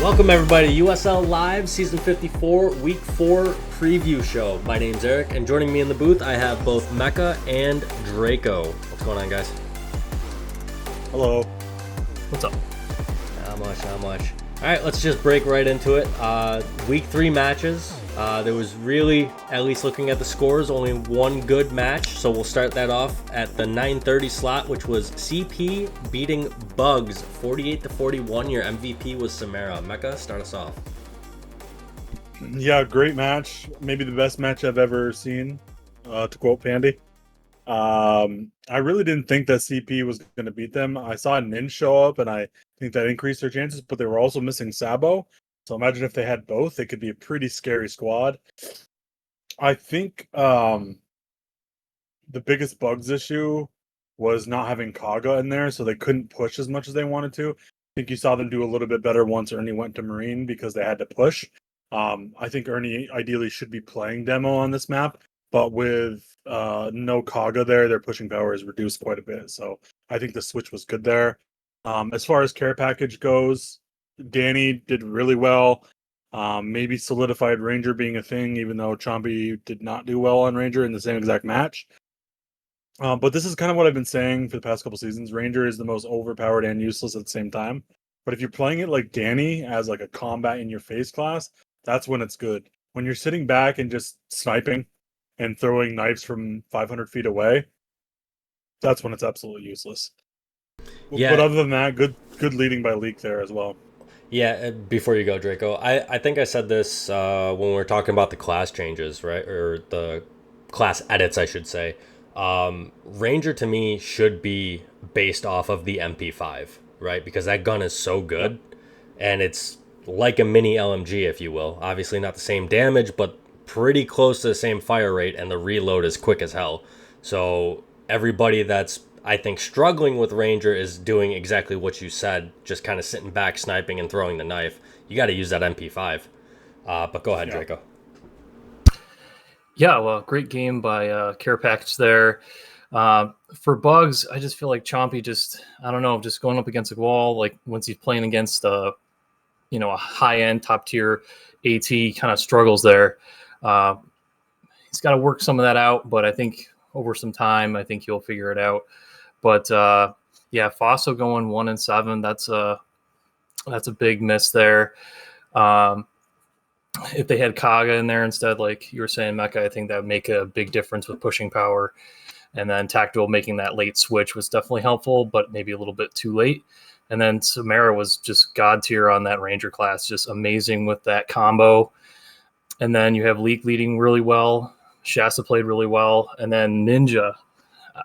Welcome everybody to USL Live Season 54 Week 4 Preview Show. My name's Eric, and joining me in the booth I have both Mecca and Draco. What's going on, guys? Hello. What's up? Not much. Alright, let's just break right into it. Week 3 matches. There was really, at least looking at the scores, only one good match. So we'll start that off at the 9:30 slot, which was CP beating Bugs 48-41. Your MVP was Samara. Mecca, start us off. Yeah, great match. Maybe the best match I've ever seen, to quote Pandy. I really didn't think that CP was going to beat them. I saw Nin show up, and I think that increased their chances, but they were also missing Sabo. So imagine if they had both, it could be a pretty scary squad. I think the biggest Bugs issue was not having Kaga in there, so they couldn't push as much as they wanted to. I think you saw them do a little bit better once Ernie went to Marine because they had to push. I think Ernie ideally should be playing demo on this map, but with no Kaga there, their pushing power is reduced quite a bit. So I think the switch was good there. As far as care package goes, Danny did really well. Maybe solidified Ranger being a thing, even though Chompy did not do well on Ranger in the same exact match. But this is kind of what I've been saying for the past couple seasons. Ranger is the most overpowered and useless at the same time. But if you're playing it like Danny as like a combat in your face class, that's when it's good. When you're sitting back and just sniping and throwing knives from 500 feet away, that's when it's absolutely useless. Yeah. But other than that, good leading by Leak there as well. Yeah, before you go, Draco, I think I said this when we were talking about the class changes, right? Or the class edits, I should say. Ranger to me should be based off of the MP5, right? Because that gun is so good, and it's like a mini LMG, if you will. Obviously not the same damage, but pretty close to the same fire rate, and the reload is quick as hell. So everybody that's, I think, struggling with Ranger is doing exactly what you said, just kind of sitting back, sniping, and throwing the knife. You got to use that MP5. But go ahead, Draco. Yeah, well, great game by Care Package there. For Bugs, I just feel like Chompy just going up against a wall. Like once he's playing against a high-end, top-tier AT, kind of struggles there. He's got to work some of that out, but I think over some time, I think he'll figure it out. But Fosso going 1-7, that's a big miss there. If they had Kaga in there instead, like you were saying, Mecca, I think that would make a big difference with pushing power. And then Tactical making that late switch was definitely helpful, but maybe a little bit too late. And then Samara was just god tier on that Ranger class, just amazing with that combo. And then you have Leak leading really well. Shasta played really well. And then Ninja,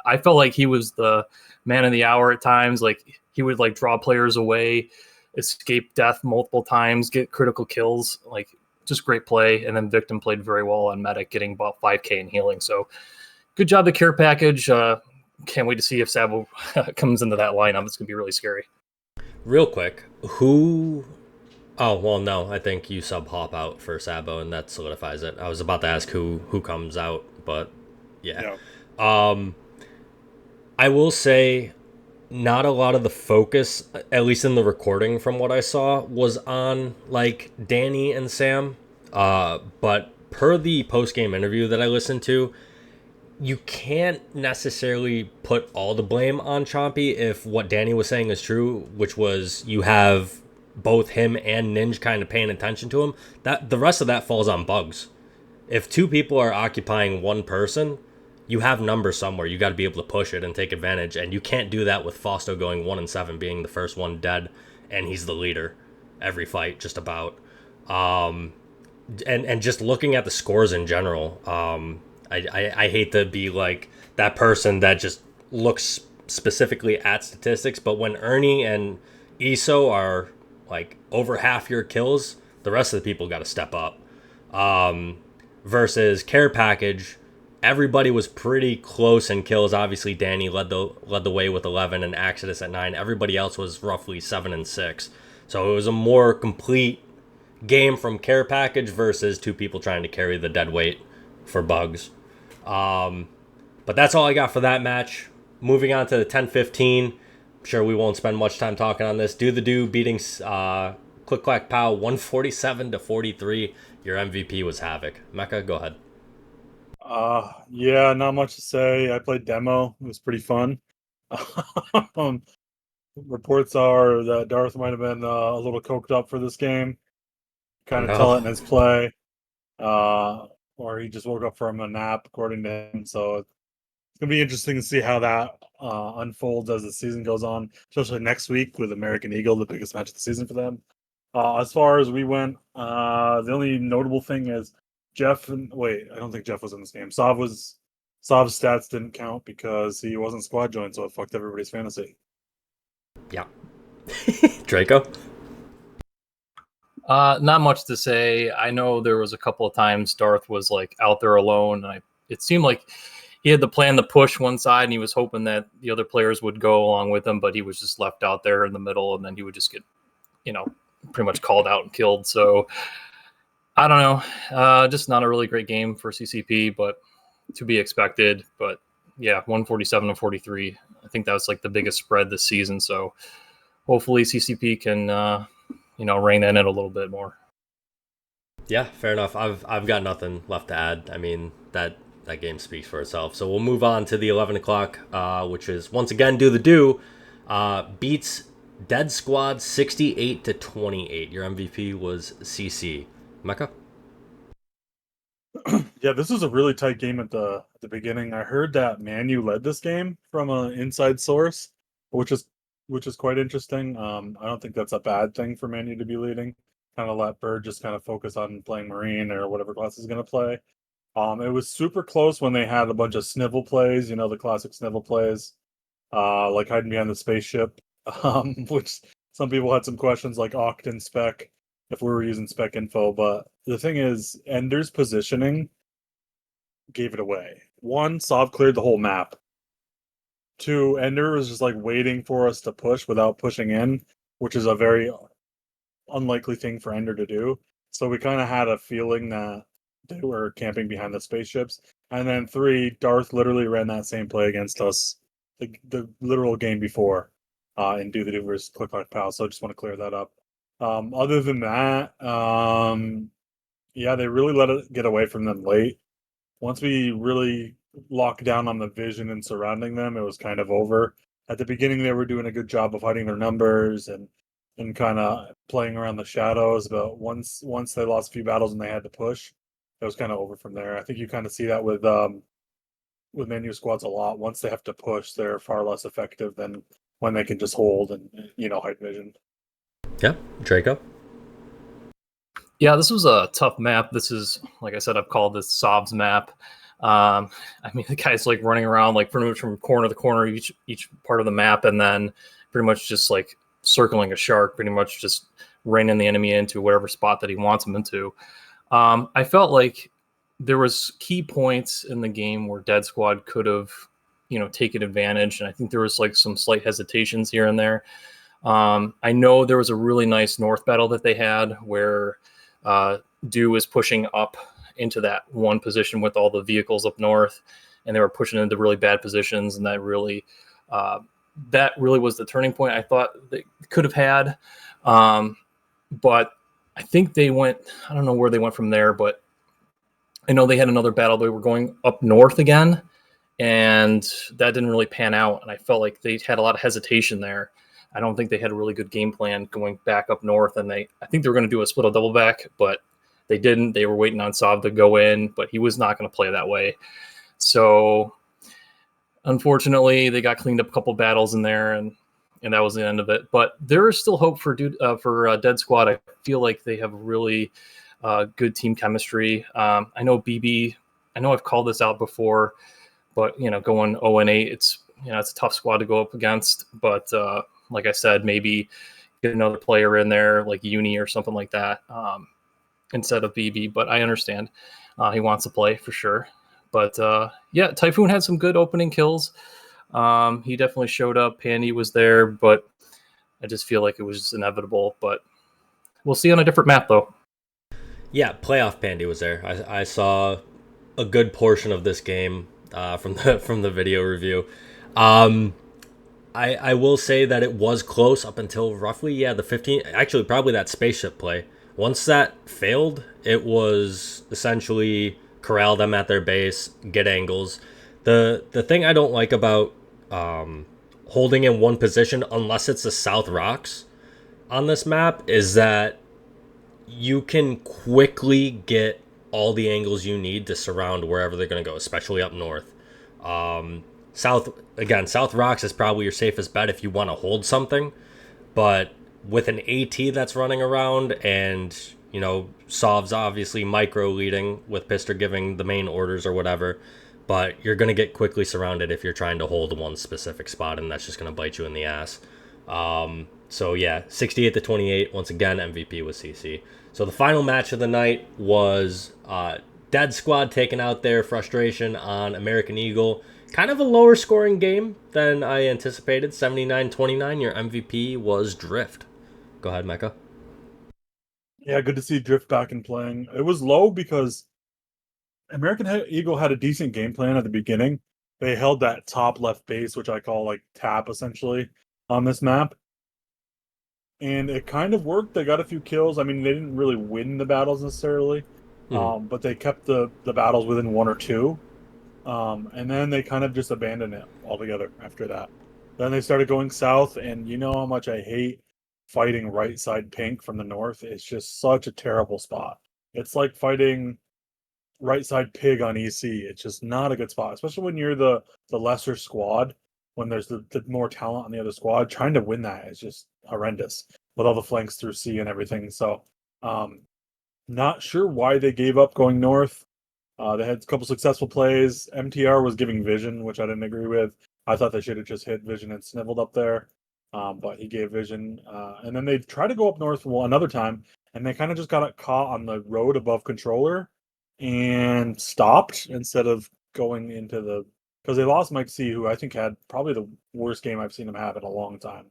I felt like he was the man of the hour at times. Like he would like draw players away, escape death multiple times, get critical kills, like just great play. And then Victim played very well on Medic, getting about 5K in healing. So good job, the care package. Can't wait to see if Sabo comes into that lineup. It's going to be really scary. Real quick, who... Oh, well, no, I think you sub hop out for Sabo, and that solidifies it. I was about to ask who comes out, but yeah. I will say not a lot of the focus, at least in the recording from what I saw, was on, like, Danny and Sam. But per the post-game interview that I listened to, you can't necessarily put all the blame on Chompy if what Danny was saying is true, which was you have both him and Ninja kind of paying attention to him. That the rest of that falls on Bugs. If two people are occupying one person, you have numbers somewhere. You got to be able to push it and take advantage, and you can't do that with Fausto going 1-7, being the first one dead, and he's the leader every fight, just about. And just looking at the scores in general, I hate to be like that person that just looks specifically at statistics, but when Ernie and Iso are like over half your kills, the rest of the people got to step up. Versus care package, everybody was pretty close in kills. Obviously, Danny led the way with 11 and Exodus at 9. Everybody else was roughly 7 and 6. So it was a more complete game from care package versus two people trying to carry the dead weight for Bugs. But that's all I got for that match. Moving on to the 10-15. I'm sure we won't spend much time talking on this. Do beating Click Clack Pow, 147-43. Your MVP was Havoc. Mecca, go ahead. Yeah, not much to say. I played demo. It was pretty fun. um, Reports are that Darth might have been a little coked up for this game. Oh Kind of tell it in no. his play. Or he just woke up from a nap, according to him. So it's gonna be interesting to see how that unfolds as the season goes on, especially next week with American Eagle, the biggest match of the season for them. As far as we went, the only notable thing is wait, I don't think Jeff was in this game. Sav's stats didn't count because he wasn't squad joined, so it fucked everybody's fantasy. Yeah. Draco? Not much to say. I know there was a couple of times Darth was like out there alone, and it seemed like he had the plan to push one side, and he was hoping that the other players would go along with him, but he was just left out there in the middle, and then he would just get, pretty much called out and killed. So I don't know. Just not a really great game for CCP, but to be expected. But yeah, 147-43. I think that was like the biggest spread this season. So hopefully CCP can rein that in a little bit more. Yeah, fair enough. I've got nothing left to add. I mean, that game speaks for itself. So we'll move on to the 11 o'clock, which is once again Do. Beats Dead Squad 68-28. Your MVP was CC. Mecca? Yeah, this was a really tight game at the beginning. I heard that Manu led this game from an inside source, which is quite interesting. I don't think that's a bad thing for Manu to be leading. Kind of let Bird just kind of focus on playing Marine or whatever class he's going to play. It was super close when they had a bunch of snivel plays, the classic snivel plays, like hiding behind the spaceship, which some people had some questions like Oct and Spec if we were using spec info, but the thing is, Ender's positioning gave it away. One, Sov cleared the whole map. Two, Ender was just like waiting for us to push without pushing in, which is a very unlikely thing for Ender to do. So we kind of had a feeling that they were camping behind the spaceships. And then three, Darth literally ran that same play against us the literal game before in Do versus Click Like Pal. So I just want to clear that up. Other than that, yeah, they really let it get away from them late. Once we really locked down on the vision and surrounding them, it was kind of over. At the beginning, they were doing a good job of hiding their numbers and kind of playing around the shadows. But once they lost a few battles and they had to push, it was kind of over from there. I think you kind of see that with menu squads a lot. Once they have to push, they're far less effective than when they can just hold and hide vision. Yeah, Draco? Yeah, this was a tough map. This is, like I said, I've called this Sob's map. I mean, the guy's like running around like pretty much from corner to corner each part of the map, and then pretty much just like circling a shark, pretty much just reining the enemy into whatever spot that he wants them into. I felt like there was key points in the game where Dead Squad could have, taken advantage, and I think there was like some slight hesitations here and there. I know there was a really nice north battle that they had where Dew was pushing up into that one position with all the vehicles up north, and they were pushing into really bad positions, and that really was the turning point I thought they could have had. But I think they went, I don't know where they went from there, but I know they had another battle. They were going up north again, and that didn't really pan out. And I felt like they had a lot of hesitation there. I don't think they had a really good game plan going back up north. And I think they were going to do a split of double back, but they didn't. They were waiting on Saab to go in, but he was not going to play that way. So unfortunately, they got cleaned up a couple battles in there, and that was the end of it. But there is still hope for Dead Squad. I feel like they have really good team chemistry. I know BB. I know I've called this out before, but going 0-8, it's a tough squad to go up against. But like I said, maybe get another player in there like Uni or something like that instead of BB. But I understand he wants to play for sure. But yeah, Typhoon had some good opening kills. He definitely showed up. Pandy was there, but I just feel like it was just inevitable. But we'll see on a different map, though. Yeah, playoff Pandy was there. I saw a good portion of this game from the video review. I will say that it was close up until roughly, yeah, the 15, actually probably that spaceship play. Once that failed, it was essentially corral them at their base, get angles. The thing I don't like about holding in one position, unless it's the South Rocks on this map, is that you can quickly get all the angles you need to surround wherever they're going to go, especially up north. South Rocks is probably your safest bet if you want to hold something, but with an AT that's running around and, Sov's obviously micro leading with Pister giving the main orders or whatever, but you're going to get quickly surrounded if you're trying to hold one specific spot, and that's just going to bite you in the ass. So yeah, 68-28. Once again, MVP was CC. So the final match of the night was Dead Squad taking out their frustration on American Eagle. Kind of a lower scoring game than I anticipated. 79-29. Your MVP was Drift. Go ahead, Mecca. Yeah, good to see Drift back in playing. It was low because American Eagle had a decent game plan at the beginning. They held that top left base, which I call like tap essentially, on this map. And it kind of worked. They got a few kills. I mean, they didn't really win the battles necessarily, but they kept the battles within one or two. And then they kind of just abandoned it altogether after that. Then they started going south, and you know how much I hate fighting right side pink from the north. It's just such a terrible spot. It's like fighting right side pig on EC. It's just not a good spot, especially when you're the lesser squad. When there's the more talent on the other squad, trying to win that is just horrendous with all the flanks through C and everything. So, not sure why they gave up going north. They had a couple successful plays. MTR was giving vision, which I didn't agree with. I thought they should have just hit vision and sniveled up there, but he gave vision. And then they tried to go up north another time, and they kind of just got caught on the road above controller and stopped instead of going into the, because they lost Mike C, who I think had probably the worst game I've seen him have in a long time.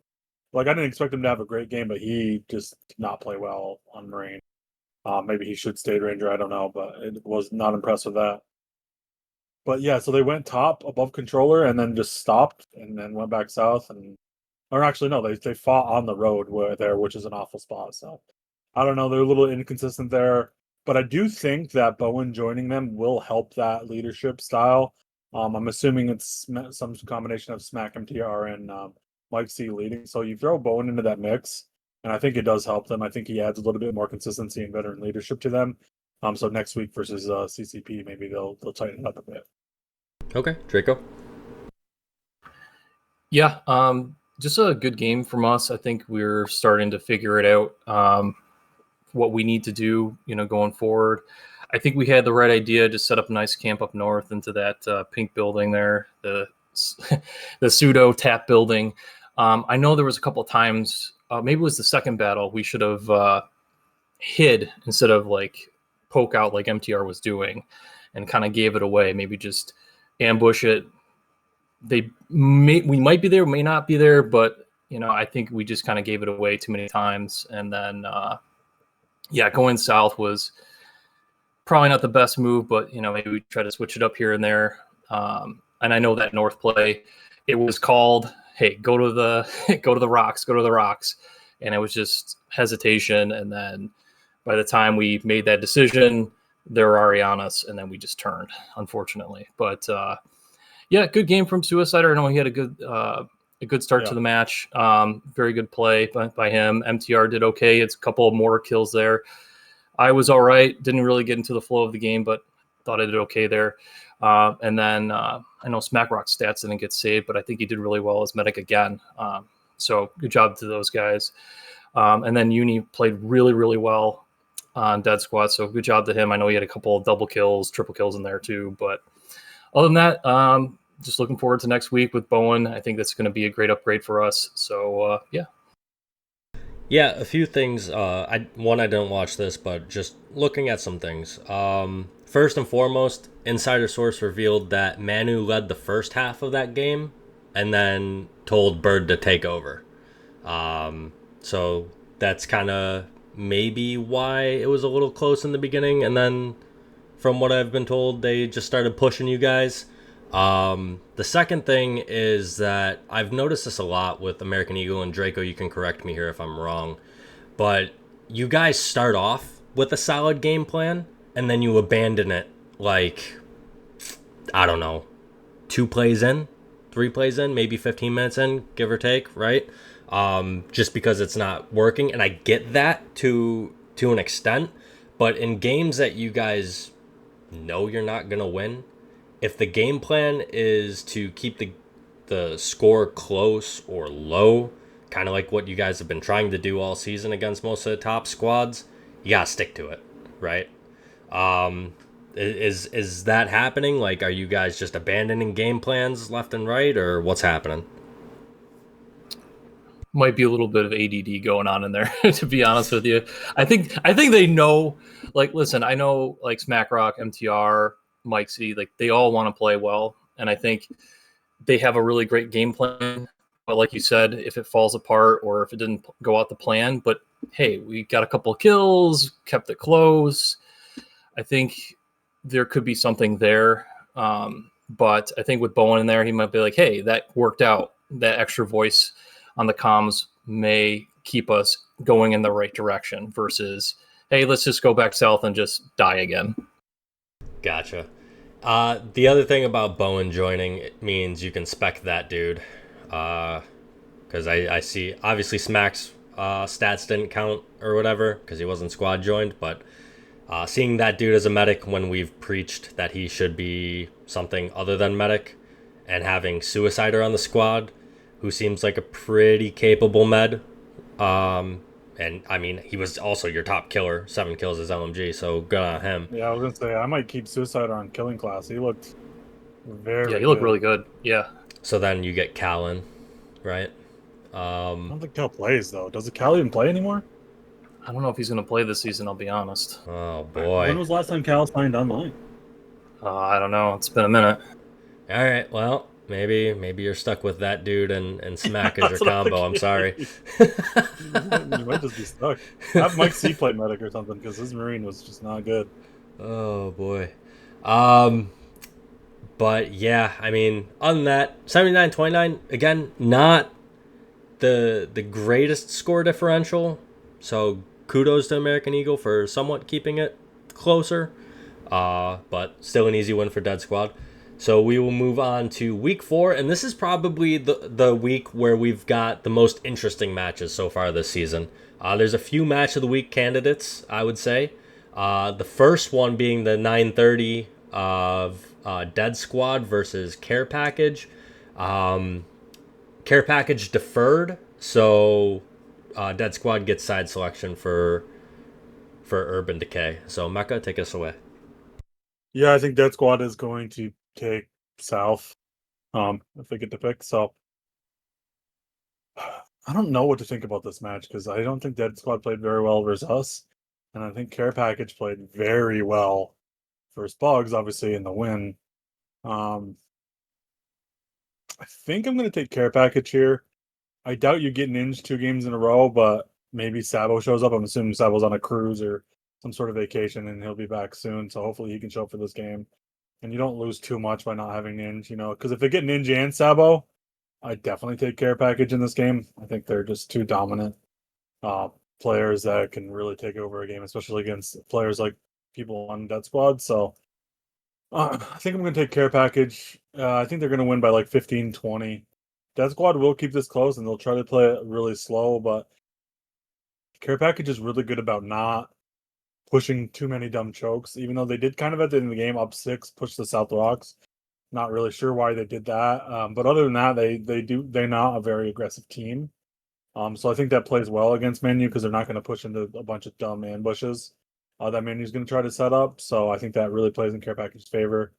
Like, I didn't expect him to have a great game, but he just did not play well on Marine. Maybe he should stay Ranger, I don't know, but it was not impressed with that. But yeah, so they went top above controller and then just stopped and then went back south. Or actually, no, they fought on the road which is an awful spot. So I don't know, they're a little inconsistent there. But I do think that Bowen joining them will help that leadership style. I'm assuming it's some combination of Smack MTR and Mike C leading. So you throw Bowen into that mix, and I think it does help them. I think he adds a little bit more consistency and veteran leadership to them. So next week versus CCP, maybe they'll tighten it up a bit. Okay, Draco. Yeah, just a good game from us. I think we're starting to figure it out. What we need to do, going forward. I think we had the right idea to set up a nice camp up north into that pink building there, the pseudo tap building. I know there was a couple of times, maybe it was the second battle, we should have hid instead of like poke out like MTR was doing, and kind of gave it away. Maybe just ambush it. We might be there, may not be there, but I think we just kind of gave it away too many times, and then. Going south was probably not the best move, but maybe we try to switch it up here and there. And I know that north play, it was called, "Hey, go to the rocks," and it was just hesitation. And then by the time we made that decision, they were already on us, and then we just turned, unfortunately. But good game from Suicider. I know he had a good start to the match. Very good play by him. MTR did okay. It's a couple of more kills there. I was all right. Didn't really get into the flow of the game, but thought I did okay there. And then I know Smackrock's stats didn't get saved, but I think he did really well as medic again. So good job to those guys. And then Uni played really, really well on Dead Squad. So good job to him. I know he had a couple of double kills, triple kills in there too. But other than that, just looking forward to next week with Bowen. I think that's going to be a great upgrade for us. So, Yeah, a few things. I didn't watch this, but just looking at some things. First and foremost, insider source revealed that Manu led the first half of that game and then told Bird to take over. So that's kind of maybe why it was a little close in the beginning. And then from what I've been told, they just started pushing you guys. The second thing is that I've noticed this a lot with American Eagle and Draco. You can correct me here if I'm wrong, but you guys start off with a solid game plan and then you abandon it like, I don't know, 2 plays in, 3 plays in, maybe 15 minutes in, give or take, right? Just because it's not working, and I get that to an extent, but in games that you guys know you're not gonna win, if the game plan is to keep the score close or low, kind of like what you guys have been trying to do all season against most of the top squads, you gotta stick to it, right? Um, is that happening? Like, are you guys just abandoning game plans left and right, or what's happening? Might be a little bit of ADD going on in there, to be honest with you. I think they know. Like, listen, I know like Smack Rock, MTR, Mike C, like they all want to play well, and I think they have a really great game plan. But like you said, if it falls apart or if it didn't go out the plan, but hey, we got a couple of kills, kept it close. I think there could be something there. But I think with Bowen in there, he might be like, hey, that worked out. That extra voice on the comms may keep us going in the right direction versus, hey, let's just go back south and just die again. Gotcha. The other thing about Bowen joining, it means you can spec that dude. Because I see, obviously Smack's stats didn't count or whatever because he wasn't squad joined, but seeing that dude as a medic when we've preached that he should be something other than medic, and having Suicider on the squad, who seems like a pretty capable med. And I mean, he was also your top killer, 7 kills as LMG, so good on him. Yeah, I was gonna say I might keep Suicide on killing class. He looked very Yeah, he looked good. really good. Yeah. So then you get Callan, right? I don't think Cal plays though. Does Cal even play anymore? I don't know if he's going to play this season, I'll be honest. Oh When boy. was the last time Cal signed online? I don't know. It's been a minute. All right, well, maybe you're stuck with that dude and Smack as your That's what I'm combo. I'm sorry. You might just be stuck. Have Mike C play medic or something because his Marine was just not good. Oh boy. But yeah, I mean, other than that, 79-29, again, not the greatest score differential. So kudos to American Eagle for somewhat keeping it closer. But still an easy win for Dead Squad. So we will move on to week 4, and this is probably the week where we've got the most interesting matches so far this season. There's a few match of the week candidates, I would say. The first one being the 9:30 of Dead Squad versus Care Package. Care Package deferred, so Dead Squad gets side selection for Urban Decay. So Mecca, take us away. Yeah, I think Dead Squad is going to take South. If they get to pick. So I don't know what to think about this match because I don't think Dead Squad played very well versus us. And I think Care Package played very well versus Bugs, obviously, in the win. I think I'm going to take Care Package here. I doubt you get Ninja 2 games in a row, but maybe Sabo shows up. I'm assuming Sabo's on a cruise or some sort of vacation and he'll be back soon. So hopefully he can show up for this game. And you don't lose too much by not having Ninja, because if they get Ninja and Sabo, I definitely take Care Package in this game. I think they're just too dominant players that can really take over a game, especially against players like people on Dead Squad. So I think I'm going to take Care Package. I think they're going to win by like 15-20. Death Squad will keep this close and they'll try to play it really slow, but Care Package is really good about not pushing too many dumb chokes, even though they did kind of at the end of the game up 6, push the South Rocks. Not really sure why they did that. But other than that, they're not a very aggressive team. So I think that plays well against Menu because they're not going to push into a bunch of dumb ambushes that Menu's going to try to set up. So I think that really plays in Care Package's favor.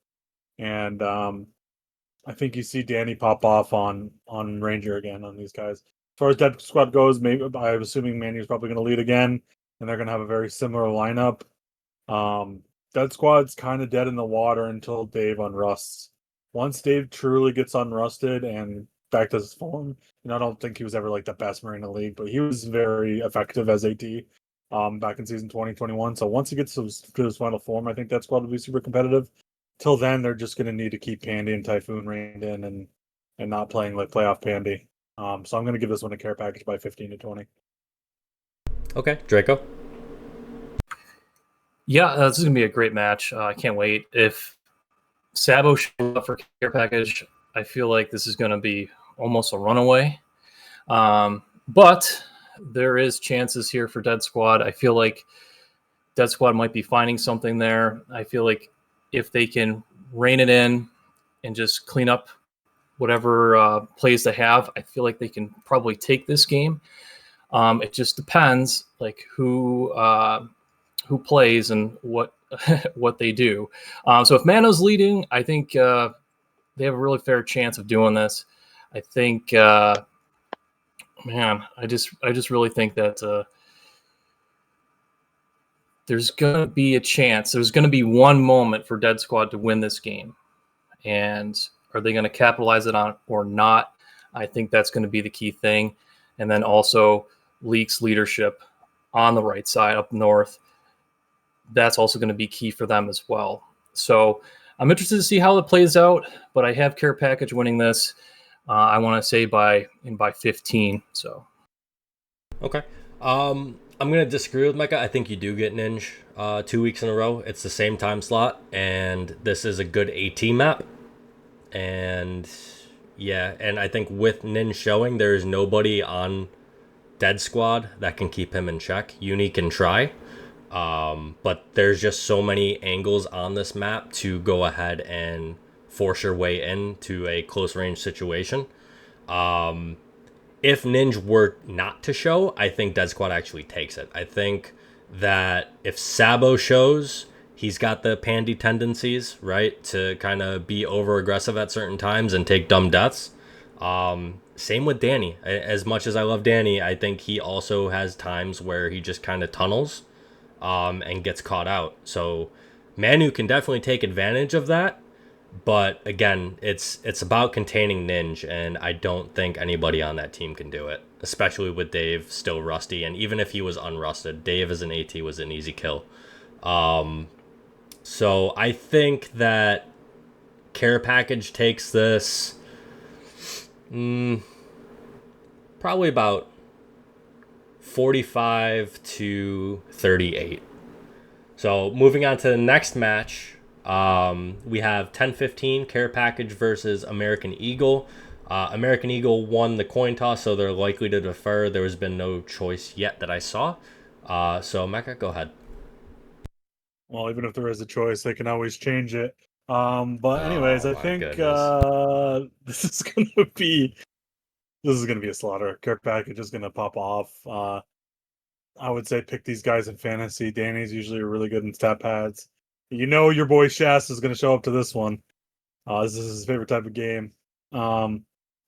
And I think you see Danny pop off on Ranger again on these guys. As far as Dead Squad goes, maybe I'm assuming Manu's probably going to lead again, and they're going to have a very similar lineup. Dead Squad's kind of dead in the water until Dave unrusts. Once Dave truly gets unrusted and back to his form, I don't think he was ever like the best Marine in the league, but he was very effective as AT back in season 2021. So once he gets to his final form, I think Dead Squad will be super competitive. till then, they're just going to need to keep Pandy and Typhoon reined in and not playing like playoff Pandy. So I'm going to give this one a care package by 15-20. Okay, Draco. Yeah, this is gonna be a great match. I can't wait. If Sabo shows up for care package, I feel like this is gonna be almost a runaway. But there is chances here for Dead Squad. I feel like Dead Squad might be finding something there. I feel like if they can rein it in and just clean up whatever plays they have, I feel like they can probably take this game. It just depends, like who plays and what what they do. So if Mano's leading, I think they have a really fair chance of doing this. I think, man, I just really think that there's gonna be a chance. There's gonna be one moment for Dead Squad to win this game, and are they going to capitalize it on or not? I think that's going to be the key thing. And then also Leak's leadership on the right side up north. That's also going to be key for them as well. So I'm interested to see how it plays out, but I have Care Package winning this. I want to say by 15. So Okay. I'm gonna disagree with Mecca. I think you do get Ninja 2 weeks in a row. It's the same time slot, and this is a good AT map. And yeah, and I think with Nin showing, there is nobody on Dead Squad that can keep him in check. Uni can try, but there's just so many angles on this map to go ahead and force your way into a close range situation. If Ninja were not to show, I think Dead Squad actually takes it. I think that if Sabo shows, he's got the Pandy tendencies, right, to kind of be over aggressive at certain times and take dumb deaths. Same with Danny. As much as I love Danny, I think he also has times where he just kind of tunnels and gets caught out. So Manu can definitely take advantage of that. But again, it's about containing Ninja, and I don't think anybody on that team can do it, especially with Dave still rusty. And even if he was unrusted, Dave as an AT was an easy kill. So I think that Care Package takes this probably about 45-38. So moving on to the next match, we have 10-15 Care Package versus American Eagle. American Eagle won the coin toss, so they're likely to defer. There has been no choice yet that I saw. So Mecca, go ahead. Well, even if there is a choice, they can always change it. But anyways, I think this is gonna be a slaughter. Care Package is gonna pop off. I would say pick these guys in fantasy. Danny's usually really good in stat pads. You know your boy Shasta is gonna show up to this one. This is his favorite type of game. So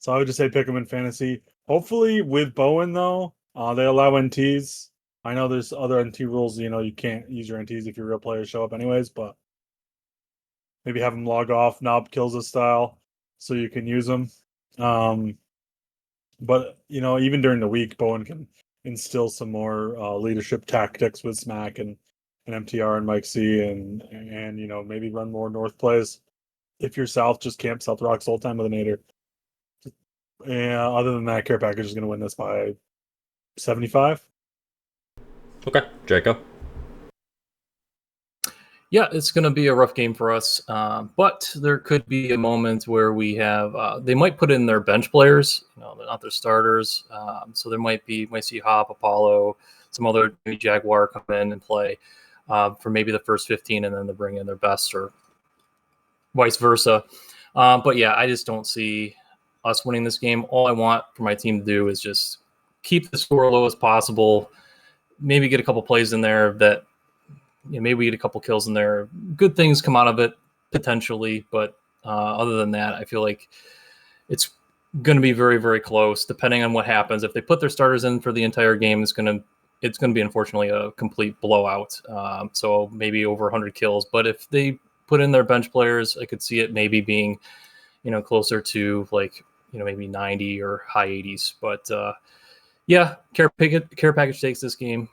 I would just say pick him in fantasy. Hopefully with Bowen though, they allow NTs. I know there's other NT rules, you can't use your NTs if your real players show up anyways, but maybe have them log off, Knob kills his style, so you can use them. But, even during the week, Bowen can instill some more leadership tactics with Smack and MTR and Mike C and maybe run more North plays. If you're South, just camp South Rocks all time with an Nader. Yeah, other than that, Care Package is going to win this by 75. Okay, Draco. yeah, it's going to be a rough game for us, but there could be a moment where we have they might put in their bench players, they're not their starters, so there might see Hop, Apollo, some other Jaguar come in and play for maybe the first 15, and then they bring in their best or vice versa. But yeah, I just don't see us winning this game. All I want for my team to do is just keep the score low as possible. Maybe get a couple plays in there that, maybe we get a couple kills in there. Good things come out of it potentially, but other than that, I feel like it's going to be very, very close. Depending on what happens, if they put their starters in for the entire game, it's going to be unfortunately a complete blowout. So maybe over 100 kills. But if they put in their bench players, I could see it maybe being, closer to like maybe 90 or high 80s. But yeah, Care Package takes this game.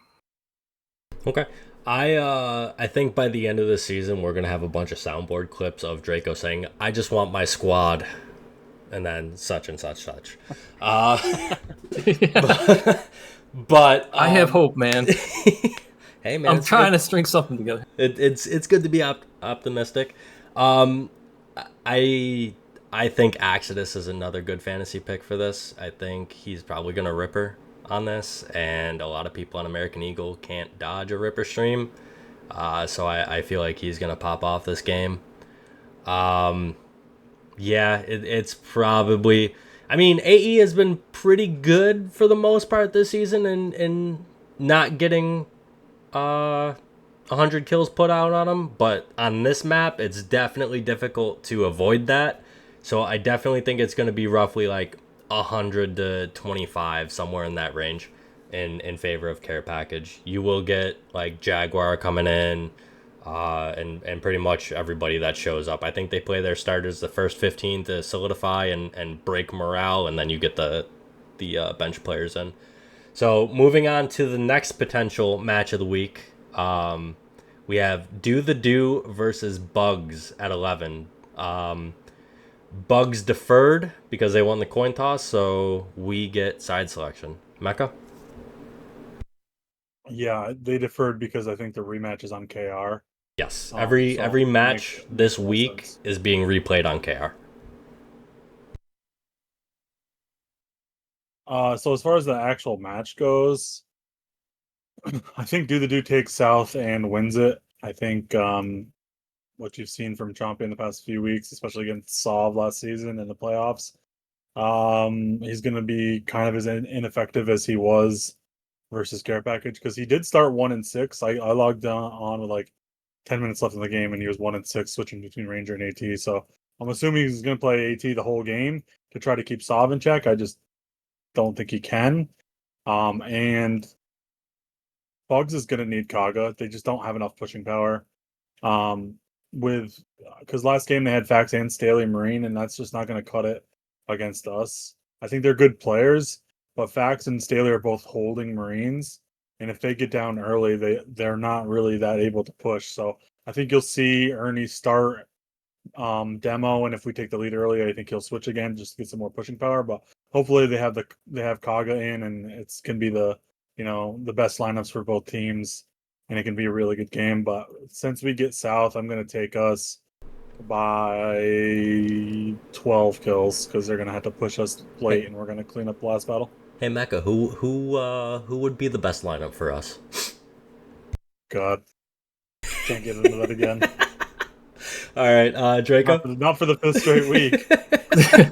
Okay. I think by the end of the season we're gonna have a bunch of soundboard clips of Draco saying, "I just want my squad," and then such and such such. But I have hope, man. hey man, I'm it's trying good. to string something together. It's good to be optimistic. Um, I I think Exodus is another good fantasy pick for this. I think he's probably gonna ripper on this, and a lot of people on American Eagle can't dodge a ripper stream. So I feel like he's gonna pop off this game. Um, yeah, it's probably. I mean, AE has been pretty good for the most part this season, and not getting 100 kills put out on him, but on this map, it's definitely difficult to avoid that. So I definitely think it's going to be roughly like 100 to 25, somewhere in that range, in favor of care package. You will get like Jaguar coming in, and pretty much everybody that shows up. I think they play their starters the first 15 to solidify and break morale, and then you get the bench players in. So moving on to the next potential match of the week, we have Do the Do versus Bugs at 11. Bugs deferred because they won the coin toss, so we get side selection. Mecca? Yeah, they deferred because I think the rematch is on KR. Yes. So Every it match this makes more week sense. is being replayed on KR. So as far as the actual match goes, I think Do the Do takes South and wins it. I think what you've seen from Chompy in the past few weeks, especially against Sov last season in the playoffs, he's going to be kind of as ineffective as he was versus Care Package because he did start 1-6. I logged on with like 10 minutes left in the game and he was 1-6, switching between Ranger and AT. So I'm assuming he's going to play AT the whole game to try to keep Sov in check. I just don't think he can. And Bugs is going to need Kaga. They just don't have enough pushing power. Um, with because last game they had Fax and Staley Marine, and that's just not going to cut it against us. I think they're good players, but Fax and Staley are both holding Marines, and if they get down early, they're not really that able to push. So I think you'll see Ernie start demo, and if we take the lead early, I think he'll switch again just to get some more pushing power. But hopefully they have Kaga in, and it's can be the best lineups for both teams, and it can be a really good game. But since we get South, I'm gonna take us by 12 kills because they're gonna have to push us late, Hey, and we're gonna clean up the last battle. hey Mecca, who would be the best lineup for us? God, can't get into that again. All right, Draco. Not for the fifth straight week.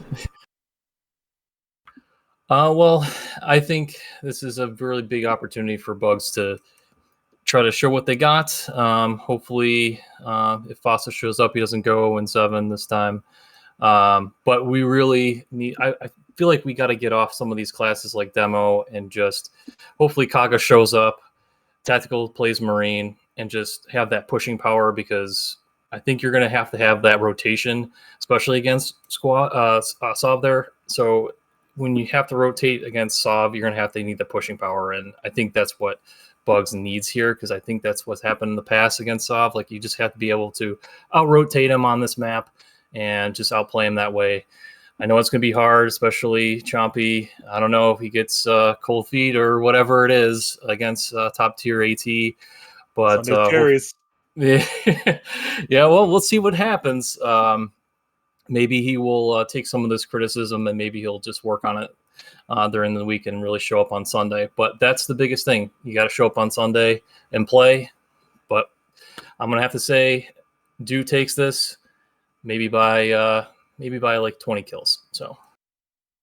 Well, I think this is a really big opportunity for Bugs to try to show what they got. Hopefully, if Fossa shows up, he doesn't go 0-7 this time. But we really need. I feel like we got to get off some of these classes like demo and just hopefully Kaga shows up, tactical plays Marine, and just have that pushing power because I think you're going to have that rotation, especially against Sov there. So when you have to rotate against Sov, you're going to need the pushing power, and I think that's what Bugs needs here because I think that's what's happened in the past against Sov. Like you just have to be able to out rotate him on this map and just outplay him that way. I know it's going to be hard, especially Chompy. I don't know if he gets cold feet or whatever it is against top tier AT, but Sunday carries. yeah, yeah. Well, we'll see what happens. Maybe he will take some of this criticism and maybe he'll just work on it during the week and really show up on Sunday. But that's the biggest thing. You got to show up on Sunday and play. But I'm gonna have to say, Do takes this maybe by like 20 kills. So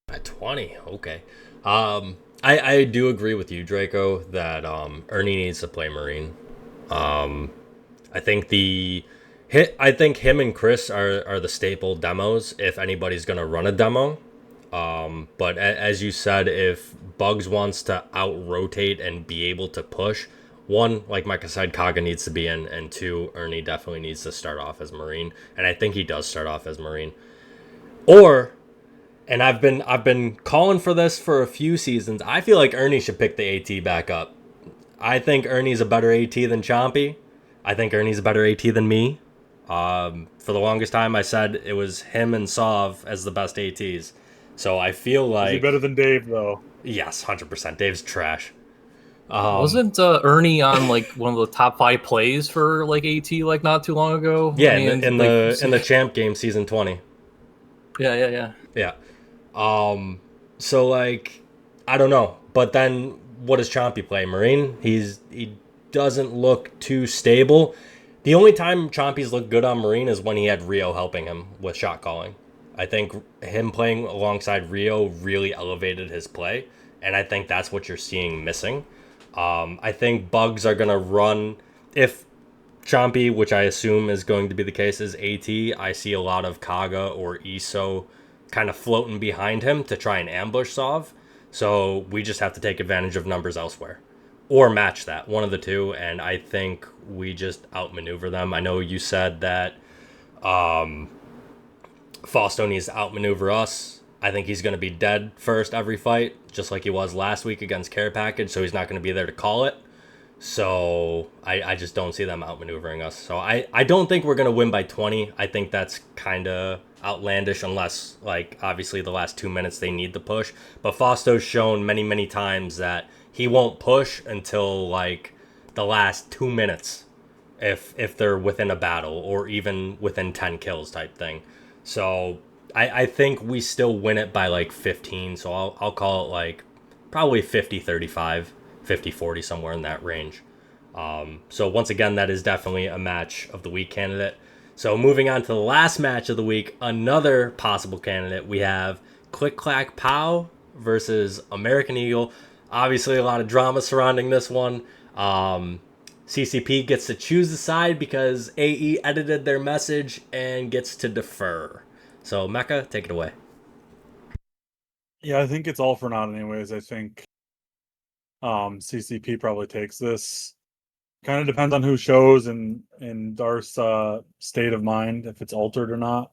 At 20, okay. I do agree with you, Draco, that Ernie needs to play Marine. I think I think him and Chris are the staple demos if anybody's gonna run a demo. But as you said, if Bugs wants to out rotate and be able to push, one, like Micah said, Kaga needs to be in, and two, Ernie definitely needs to start off as Marine, and I think he does start off as Marine. Or, and I've been calling for this for a few seasons. I feel like Ernie should pick the AT back up. I think Ernie's a better AT than Chompy. I think Ernie's a better AT than me. For the longest time, I said it was him and Sov as the best ATs. So I feel Is he like better than Dave though? yes, 100%. Dave's trash. Wasn't Ernie on like one of the top 5 plays for like AT like not too long ago? Yeah, I in mean, the in like, the in the champ game season 20. yeah. Yeah. So like, I don't know. But then what does Chompy play? Marine? He doesn't look too stable. The only time Chompy's looked good on Marine is when he had Rio helping him with shot calling. I think him playing alongside Rio really elevated his play, and I think that's what you're seeing missing. I think bugs are gonna run if Chompy, which I assume is going to be the case, is AT. I see a lot of Kaga or Iso kind of floating behind him to try and ambush Sov. So we just have to take advantage of numbers elsewhere or match that, one of the two. And I think we just outmaneuver them. I know you said that Fausto needs to outmaneuver us. I think he's going to be dead first every fight, just like he was last week against Care Package. So he's not going to be there to call it. So I just don't see them outmaneuvering us. So I don't think we're going to win by 20. I think that's kind of outlandish unless, like, obviously the last 2 minutes they need the push. But Fausto's shown many, many times that he won't push until, like, the last 2 minutes if they're within a battle or even within 10 kills type thing. So I think we still win it by, like, 15. So I'll call it, like, probably 50-35. 50-40, somewhere in that range. So once again, that is definitely a match of the week candidate. So moving on to the last match of the week, another possible candidate, we have Click Clack Pow versus American Eagle. Obviously, a lot of drama surrounding this one. CCP gets to choose the side because AE edited their message and gets to defer. So Mecca, take it away. Yeah, I think it's all for naught anyways. I think CCP probably takes this. Kind of depends on who shows and Darth's state of mind, if it's altered or not.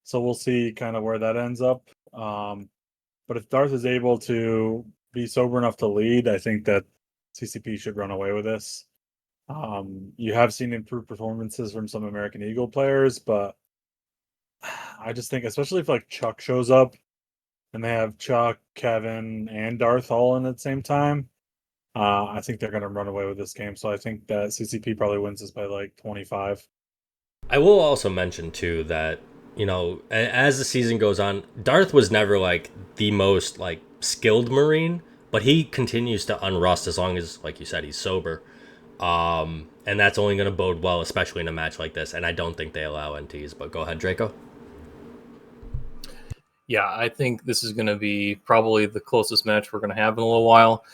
So we'll see kind of where that ends up. But if Darth is able to be sober enough to lead, I think that CCP should run away with this. You have seen improved performances from some American Eagle players, but I just think, especially if like Chuck shows up and they have Chuck, Kevin, and Darth all in at the same time, I think they're going to run away with this game. So I think that CCP probably wins this by like 25. I will also mention too that, you know, as the season goes on, Darth was never like the most like skilled Marine, but he continues to unrust as long as, like you said, he's sober. And that's only going to bode well, especially in a match like this. And I don't think they allow NTs. But go ahead, Draco. Yeah, I think this is going to be probably the closest match we're going to have in a little while.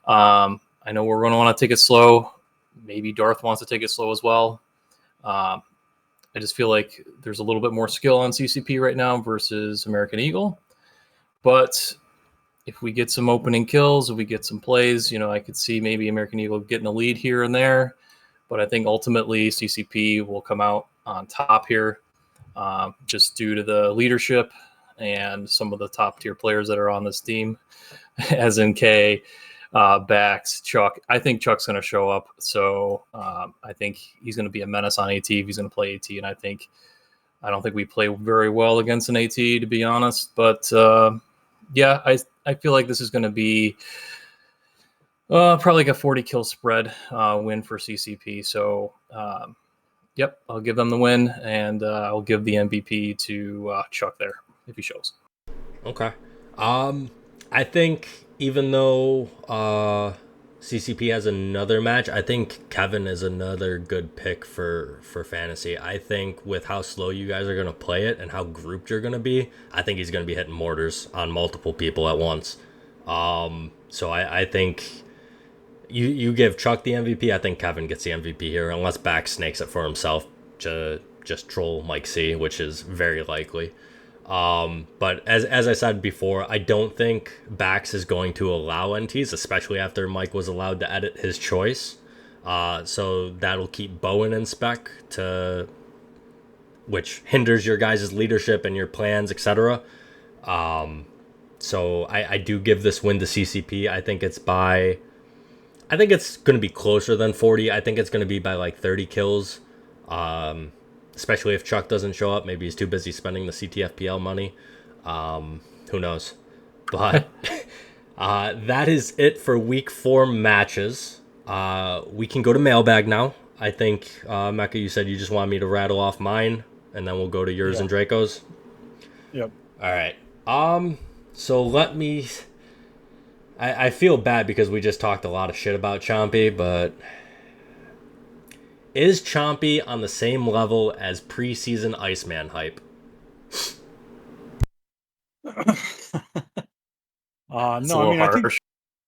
I know we're going to want to take it slow. Maybe Darth wants to take it slow as well. I just feel like there's a little bit more skill on CCP right now versus American Eagle. But if we get some opening kills, if we get some plays, you know, I could see maybe American Eagle getting a lead here and there. But I think ultimately CCP will come out on top here, just due to the leadership and some of the top tier players that are on this team, as in K, Bax, Chuck. I think Chuck's going to show up. So I think he's going to be a menace on AT if he's going to play AT. And I don't think we play very well against an AT, to be honest. But yeah, I feel like this is going to be probably like a 40 kill spread win for CCP. So yep, I'll give them the win, and I'll give the MVP to Chuck there if he shows. Okay. I think even though CCP has another match, I think Kevin is another good pick for fantasy. I think with how slow you guys are going to play it and how grouped you're going to be, I think he's going to be hitting mortars on multiple people at once. So I think you give Chuck the MVP. I think Kevin gets the MVP here, unless Bax snakes it for himself to just troll Mike C, which is very likely. But as I said before, I don't think Bax is going to allow NTs, especially after Mike was allowed to edit his choice. So that'll keep Bowen in spec, which hinders your guys' leadership and your plans, etc. So I do give this win to CCP. I think it's by I think it's going to be closer than 40. I think it's going to be by like 30 kills. Especially if Chuck doesn't show up. Maybe he's too busy spending the CTFPL money. Who knows? But that is it for week 4 matches. We can go to mailbag now. I think, Mecca, you said you just want me to rattle off mine, and then we'll go to yours and Draco's. Yep. All right. So let me. I feel bad because we just talked a lot of shit about Chompy, but is Chompy on the same level as preseason Iceman hype? It's No, a I little mean, harsh.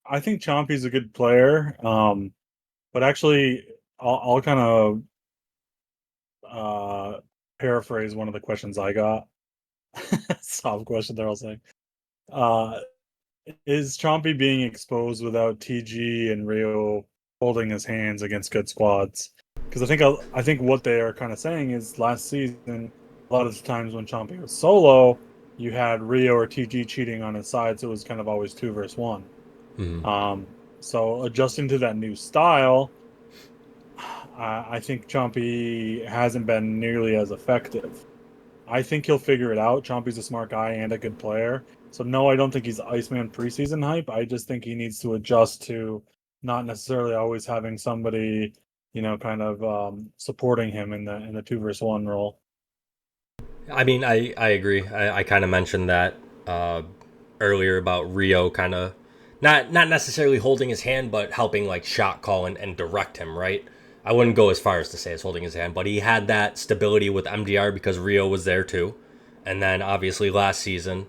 I think Chompy's a good player. But actually, I'll kind of paraphrase one of the questions I got. Soft question they're all saying. Uh, is Chompy being exposed without TG and Rio holding his hands against good squads? Because I think what they are kind of saying is last season, a lot of the times when Chompy was solo, you had Rio or TG cheating on his side, so it was kind of always 2 versus 1. So adjusting to that new style, I think Chompy hasn't been nearly as effective. I think he'll figure it out. Chompy's a smart guy and a good player. So no, I don't think he's Iceman preseason hype. I just think he needs to adjust to not necessarily always having somebody, kind of supporting him in the 2 versus 1 role. I mean, I agree. I kind of mentioned that earlier about Rio kind of not necessarily holding his hand, but helping like shot call and direct him, right? I wouldn't go as far as to say as holding his hand, but he had that stability with MDR because Rio was there too. And then obviously last season,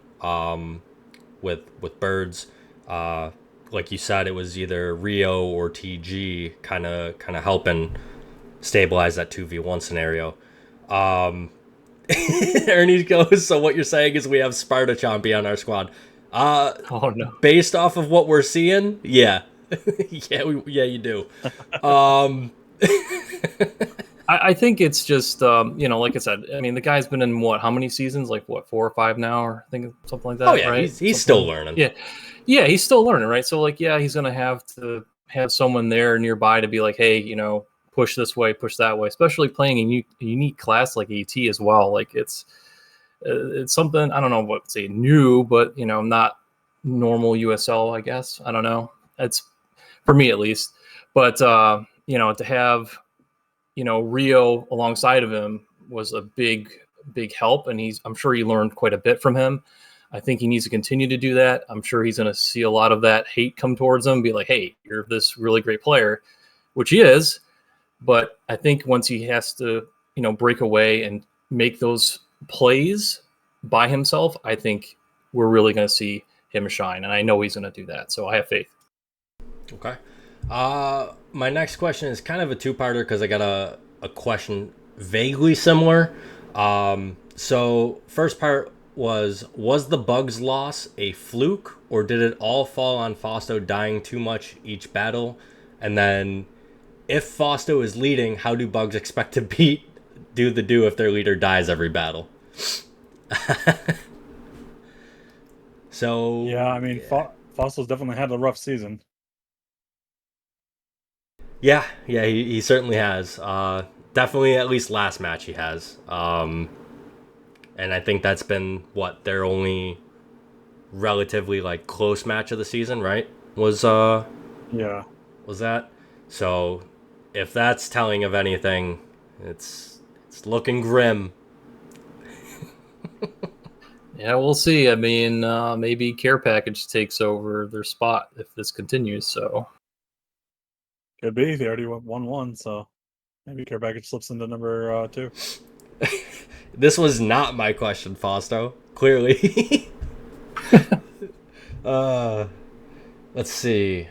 with Birds, like you said, it was either Rio or TG kind of helping stabilize that 2v1 scenario. Ernie goes, so what you're saying is we have Sparta Chompy on our squad. Oh no. Based off of what we're seeing, yeah. Yeah, you do. I think it's just like I said. I mean, the guy's been in how many seasons? Like what, 4 or 5 now, or I think something like that. Oh yeah, right? he's still learning. Yeah, he's still learning, right? So like, yeah, he's gonna have to have someone there nearby to be like, hey, push this way, push that way. Especially playing a unique class like AT as well. Like it's something, I don't know what to say new, but not normal USL. I guess I don't know. It's for me at least. But to have Rio alongside of him was a big help, and I'm sure he learned quite a bit from him. I think he needs to continue to do that. I'm sure he's going to see a lot of that hate come towards him, be like, hey, you're this really great player, which he is. But I think once he has to, break away and make those plays by himself, I think we're really going to see him shine. And I know he's going to do that. So I have faith. Okay. My next question is kind of a two-parter because I got a question vaguely similar. So first part was the Bugs loss a fluke, or did it all fall on Fausto dying too much each battle? And then if Fausto is leading, how do Bugs expect to do if their leader dies every battle? So Yeah, I mean, Fossil's definitely had a rough season. Yeah, he certainly has. Definitely, at least last match he has. And I think that's been their only relatively like close match of the season, right? Was that? So if that's telling of anything, it's looking grim. Yeah, we'll see. I mean, maybe Care Package takes over their spot if this continues. So Could be. They already won 1, so maybe Care Package slips into number 2. This was not my question, Fausto. Clearly. Let's see.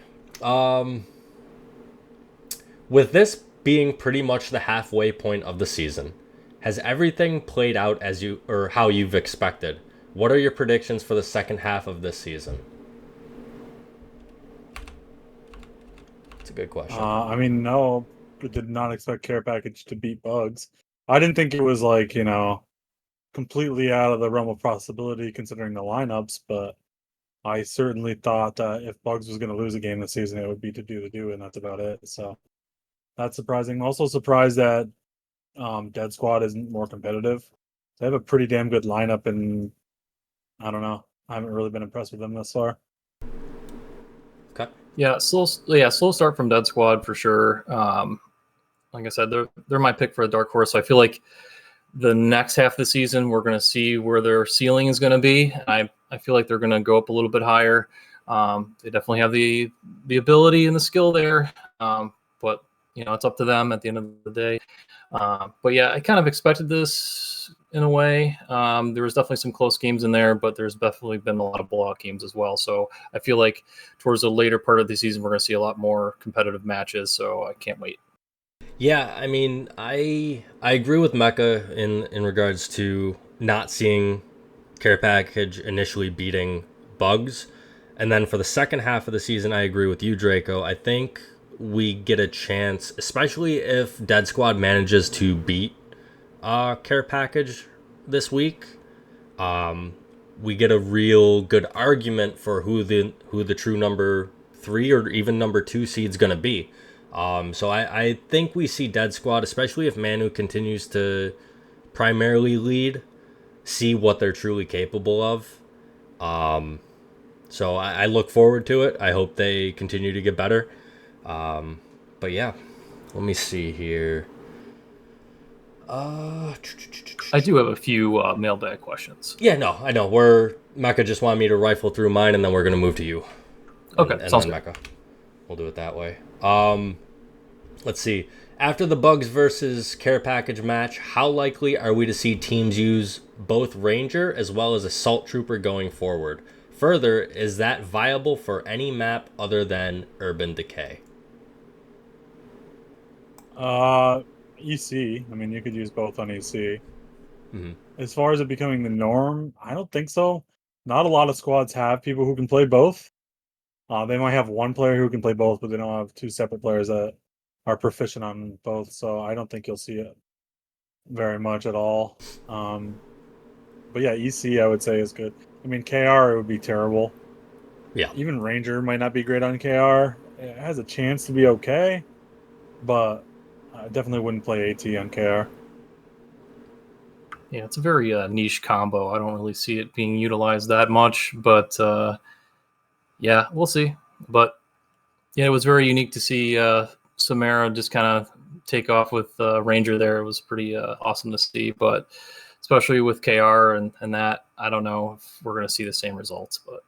With this being pretty much the halfway point of the season, has everything played out as you or how you've expected? What are your predictions for the second half of this season? It's a good question. I mean, no, did not expect Care Package to beat Bugs. I didn't think it was like, completely out of the realm of possibility considering the lineups, but I certainly thought that if Bugs was going to lose a game this season, it would be to do, and that's about it. So that's surprising. I'm also surprised that Dead Squad isn't more competitive. They have a pretty damn good lineup, and I don't know. I haven't really been impressed with them thus far. Okay. Yeah, slow start from Dead Squad for sure. Like I said, they're my pick for a dark horse. So I feel like the next half of the season we're going to see where their ceiling is going to be. I feel like they're going to go up a little bit higher. They definitely have the ability and the skill there, but it's up to them at the end of the day. But yeah, I kind of expected this in a way. There was definitely some close games in there, but there's definitely been a lot of blowout games as well. So I feel like towards the later part of the season, we're going to see a lot more competitive matches. So I can't wait. Yeah, I mean, I agree with Mecca in regards to not seeing care package initially beating Bugs. And then for the second half of the season, I agree with you, Draco. I think we get a chance, especially if Dead Squad manages to beat care package this week. We get a real good argument for who the true number 3 or even number 2 seed's gonna be. So I think we see Dead Squad, especially if Manu continues to primarily lead, see what they're truly capable of. So I look forward to it. I hope they continue to get better. But yeah, let me see here. I do have a few mailbag questions. Yeah, no, I know. Mecca just wanted me to rifle through mine, and then we're gonna move to you. Okay, And sounds then good. Mecca. We'll do it that way. Let's see. After the Bugs versus Care Package match, how likely are we to see teams use both Ranger as well as Assault Trooper going forward? Further, is that viable for any map other than Urban Decay? EC. I mean, you could use both on EC. Mm-hmm. As far as it becoming the norm, I don't think so. Not a lot of squads have people who can play both. They might have one player who can play both, but they don't have two separate players that are proficient on both. So I don't think you'll see it very much at all. But yeah, EC I would say is good. I mean, KR it would be terrible. Yeah. Even Ranger might not be great on KR. It has a chance to be okay, but I definitely wouldn't play AT on KR. Yeah, it's a very niche combo. I don't really see it being utilized that much, but yeah, we'll see. But yeah, it was very unique to see Samara just kind of take off with Ranger there. It was pretty awesome to see, but especially with KR and that, I don't know if we're going to see the same results. But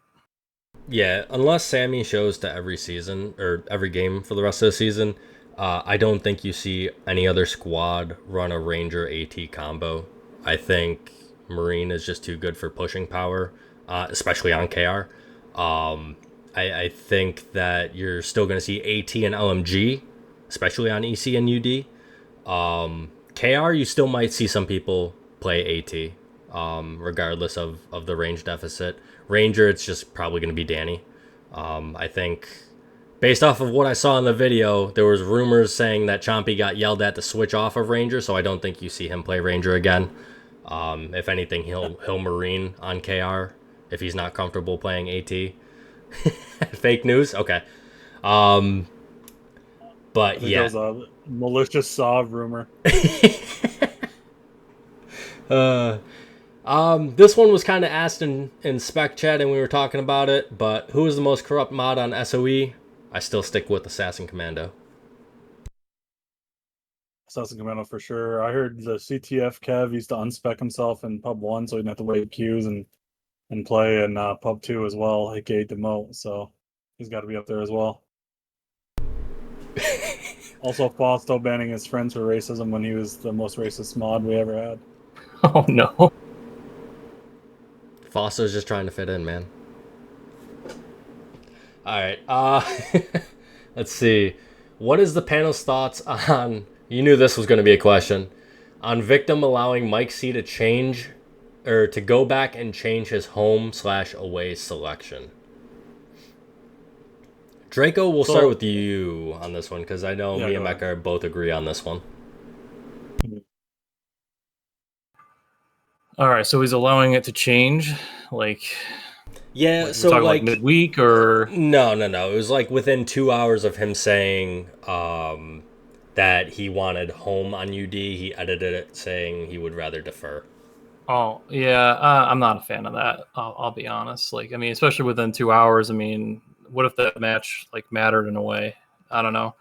Yeah, unless Sammy shows to every season or every game for the rest of the season, I don't think you see any other squad run a Ranger AT combo. I think Marine is just too good for pushing power, especially on KR. I think that you're still going to see AT and LMG, especially on EC and UD. KR, you still might see some people play AT, regardless of the range deficit. Ranger, it's just probably going to be Danny. I think, based off of what I saw in the video, there was rumors saying that Chompy got yelled at to switch off of Ranger, so I don't think you see him play Ranger again. If anything, he'll Marine on KR if he's not comfortable playing AT. Fake news? Okay. I But think that yeah. was a malicious saw rumor. This one was kind of asked in spec chat and we were talking about it, but who is the most corrupt mod on SOE? I still stick with Assassin Commando. Assassin Commando for sure. I heard the CTF Kev used to unspec himself in Pub 1 so he didn't have to wait queues and play in Pub 2 as well, aka Demote. So he's got to be up there as well. Also, Fausto banning his friends for racism when he was the most racist mod we ever had. oh no, Foster's just trying to fit in, man. All right. Let's see. What is the panel's thoughts on? You knew this was going to be a question. On Victim allowing Mike C to change or to go back and change his home/away selection. Draco, we'll start with you on this one because I know me and Mecca both agree on this one. all right. So he's allowing it to change, like Yeah, We're so talking like like midweek or no, no, no. It was like within 2 hours of him saying that he wanted home on UD, he edited it saying he would rather defer. oh yeah, I'm not a fan of that. I'll be honest. Like I mean, especially within 2 hours. I mean, what if that match like mattered in a way? I don't know.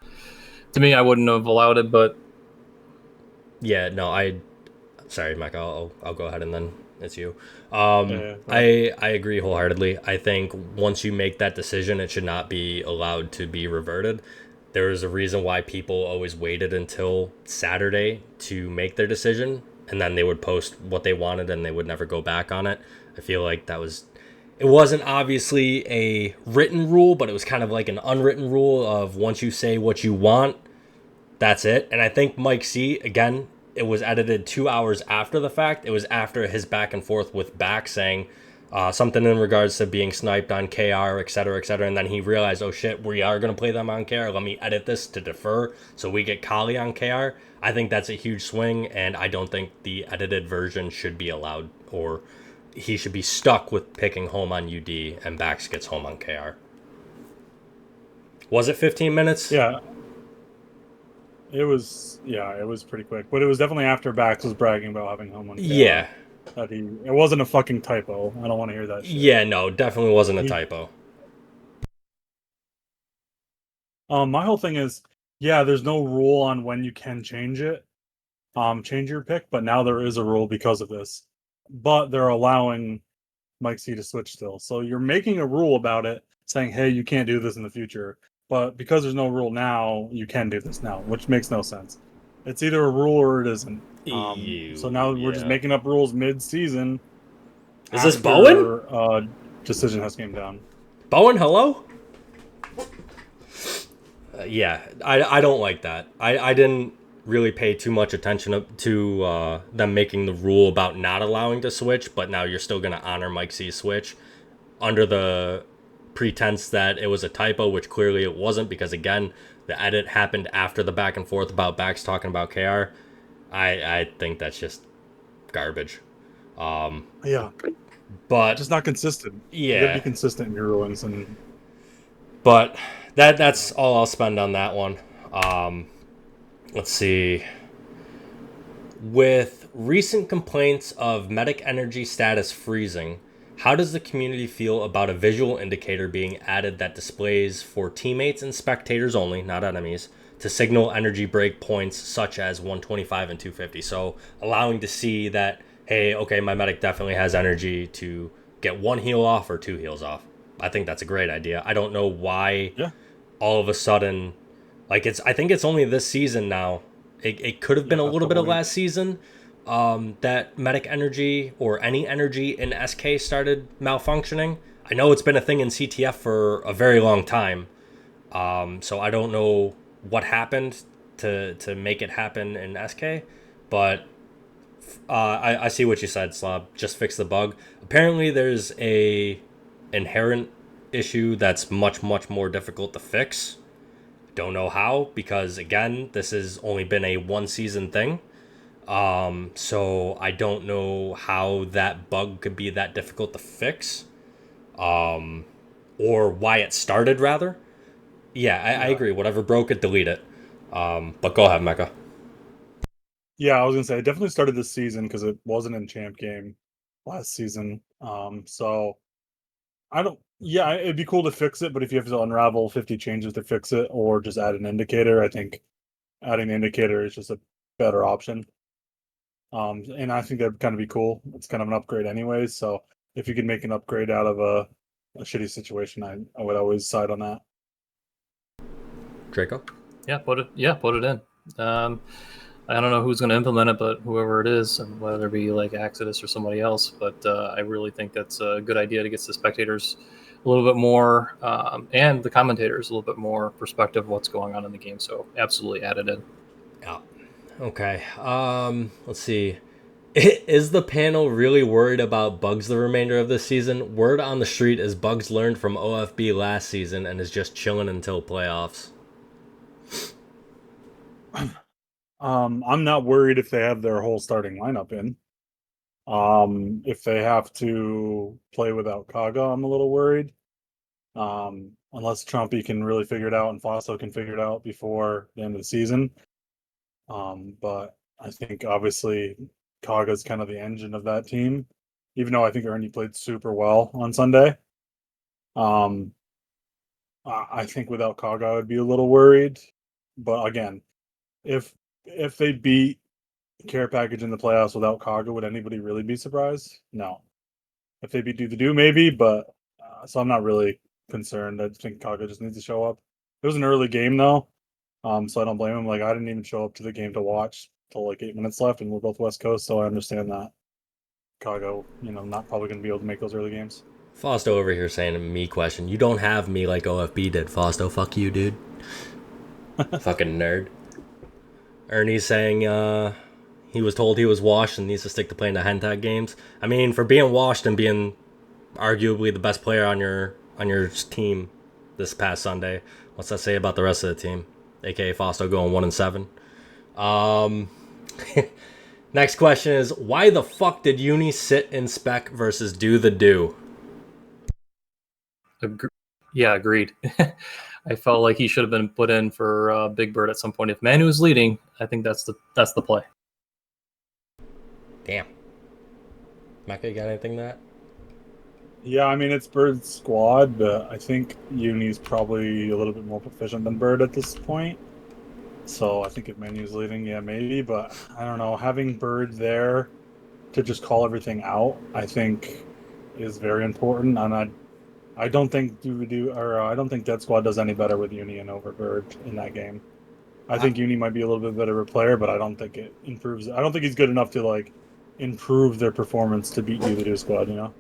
To me, I wouldn't have allowed it, but Yeah, no, sorry, Mike. I'll go ahead and then it's you. Yeah, I agree wholeheartedly. I think once you make that decision, it should not be allowed to be reverted. There is a reason why people always waited until Saturday to make their decision, and then they would post what they wanted, and they would never go back on it. I feel like that was. It wasn't obviously a written rule, but it was kind of like an unwritten rule of once you say what you want, that's it. And I think Mike C, again, it was edited 2 hours after the fact. It was after his back and forth with Back saying something in regards to being sniped on KR, et cetera, et cetera. And then he realized, oh shit, we are going to play them on KR. Let me edit this to defer so we get Kali on KR. I think that's a huge swing, and I don't think the edited version should be allowed, or he should be stuck with picking home on UD and Bax gets home on KR. Was it 15 minutes? yeah. It was it was pretty quick, but it was definitely after Bax was bragging about having home on KR. Yeah. That it wasn't a fucking typo. I don't want to hear that shit. Yeah, no, definitely wasn't a typo. My whole thing is, there's no rule on when you can change it, change your pick, but now there is a rule because of this. But they're allowing Mike C to switch still. So you're making a rule about it, saying, hey, you can't do this in the future. But because there's no rule now, you can do this now, which makes no sense. It's either a rule or it isn't. So now we're just Yeah. making up rules mid-season. Is this Bowen? Decision has came down. Bowen, hello? Yeah, I don't like that. I didn't really pay too much attention to them making the rule about not allowing to switch, but now you're still going to honor Mike C's switch under the pretense that it was a typo, which clearly it wasn't, because again, the edit happened after the back and forth about Bax talking about KR. I think that's just garbage. Yeah, But just not consistent. You got to be yeah, consistent in your rulings, and but that's all I'll spend on that one. Let's see. With recent complaints of medic energy status freezing, how does the community feel about a visual indicator being added that displays for teammates and spectators only, not enemies, to signal energy break points such as 125 and 250? So allowing to see that, hey, okay, my medic definitely has energy to get one heal off or two heals off. I think that's a great idea. I don't know why yeah, all of a sudden, like, I think it's only this season now. It could have been a last little bit couple of last weeks. season, that medic energy or any energy in SK started malfunctioning. I know it's been a thing in CTF for a very long time, so I don't know what happened to make it happen in SK, but I see what you said, Slob. Just fix the bug. Apparently, there's a inherent issue that's much more difficult to fix. Don't know how, because again, this has only been a one season thing. So I don't know how that bug could be that difficult to fix, or why it started rather. Yeah, I Yeah, agree. Whatever broke it, delete it. But go ahead, Mecca. yeah. I was gonna say it definitely started this season because it wasn't in champ game last season. So I don't. Yeah, it'd be cool to fix it, but if you have to unravel 50 changes to fix it, or just add an indicator, I think adding the indicator is just a better option. And I think that'd kind of be cool. It's kind of an upgrade anyways. So if you can make an upgrade out of a shitty situation, I would always side on that. Draco. yeah, put it in. I don't know who's going to implement it, but whoever it is, whether it be like Exodus or somebody else, but I really think that's a good idea to get the spectators a little bit more, and the commentators a little bit more perspective of what's going on in the game. So absolutely add it in. Yeah. Okay. Let's see. Is the panel really worried about Bugs the remainder of this season? Word on the street is Bugs learned from OFB last season and is just chilling until playoffs. I'm not worried if they have their whole starting lineup in. If they have to play without Kaga, I'm a little worried. Unless Trumpy can really figure it out and Fosso can figure it out before the end of the season. But I think obviously Kaga's kind of the engine of that team, even though I think Ernie played super well on Sunday. Um, I think without Kaga, I would be a little worried. But again, if they beat Care Package in the playoffs without Kaga, would anybody really be surprised? No. If they beat Do the Do, maybe, but so I'm not really concerned. I think Kaga just needs to show up. It was an early game though, so I don't blame him. Like I didn't even show up to the game to watch till like 8 minutes left, and we're both West Coast, so I understand that Kaga, not probably going to be able to make those early games. Fausto over here saying a me question. You don't have me like OFB did, Fausto. Fuck you, dude. Fucking nerd. Ernie's saying he was told he was washed and needs to stick to playing the Hentag games. I mean, for being washed and being arguably the best player on your team this past Sunday, what's that say about the rest of the team? AKA Fausto going 1-7. Next question is, why the fuck did Uni sit in spec versus Do the Do? Yeah, agreed. I felt like he should have been put in for Big Bird at some point. If Manu is leading, I think that's the play. Damn. Mecca, you got anything to that? Yeah, I mean it's Bird's squad, but I think Uni's probably a little bit more proficient than Bird at this point. So I think if Manu's leading, yeah, maybe, but I don't know. Having Bird there to just call everything out, I think, is very important. And I don't think I don't think Dead Squad does any better with Uni and over Bird in that game. I think Uni might be a little bit better of a player, but I don't think it improves. I don't think he's good enough to like improve their performance to beat Do the Squad. So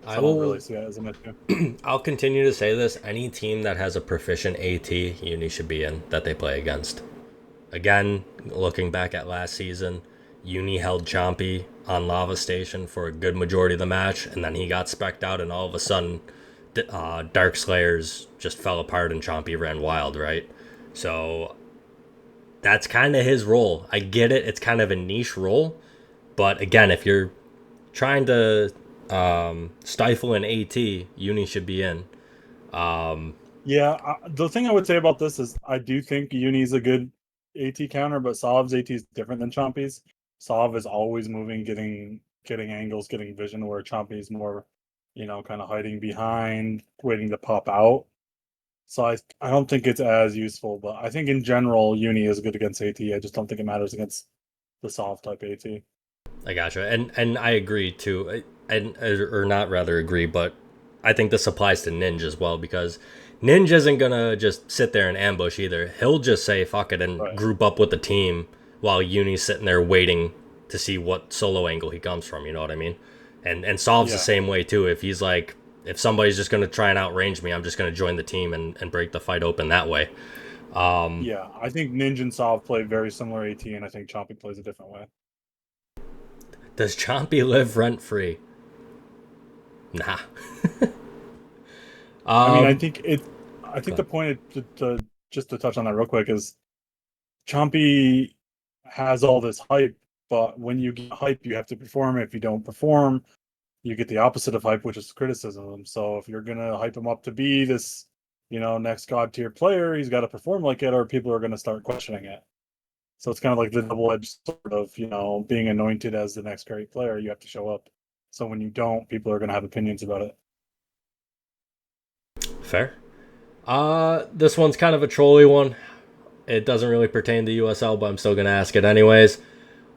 I don't really see that as an issue. I'll continue to say this. Any team that has a proficient AT, Uni should be in that they play against. Again, looking back at last season, Uni held Chompy on Lava Station for a good majority of the match, and then he got specced out, and all of a sudden, Dark Slayers just fell apart and Chompy ran wild, right? So that's kind of his role. I get it. It's kind of a niche role. But again, if you're trying to stifle an AT, Uni should be in. Yeah, the thing I would say about this is I do think Uni's a good AT counter, but Sov's AT is different than Chompy's. Sov is always moving, getting angles, getting vision, where Chompy's more, kind of hiding behind, waiting to pop out. So I don't think it's as useful, but I think in general Uni is good against AT. I just don't think it matters against the Sov type AT. I gotcha, and I agree too, or not rather agree, but I think this applies to Ninja as well, because Ninja isn't gonna just sit there and ambush either. He'll just say fuck it and group up with the team while Uni's sitting there waiting to see what solo angle he comes from. You know what I mean? And Sov's the same way too. If he's like, if somebody's just gonna try and outrange me, I'm just gonna join the team and break the fight open that way. Yeah, I think Ninja and Sov play very similar AT, and I think Chompy plays a different way. Does Chompy live rent free? Nah. I mean, I think the point to just to touch on that real quick is Chompy has all this hype, but when you get hype, you have to perform. If you don't perform, you get the opposite of hype, which is criticism. So if you're gonna hype him up to be this, next god tier player, he's got to perform like it, or people are gonna start questioning it. So it's kind of like the double-edged sword of, being anointed as the next great player. You have to show up. So when you don't, people are going to have opinions about it. Fair. This one's kind of a trolly one. It doesn't really pertain to USL, but I'm still going to ask it anyways.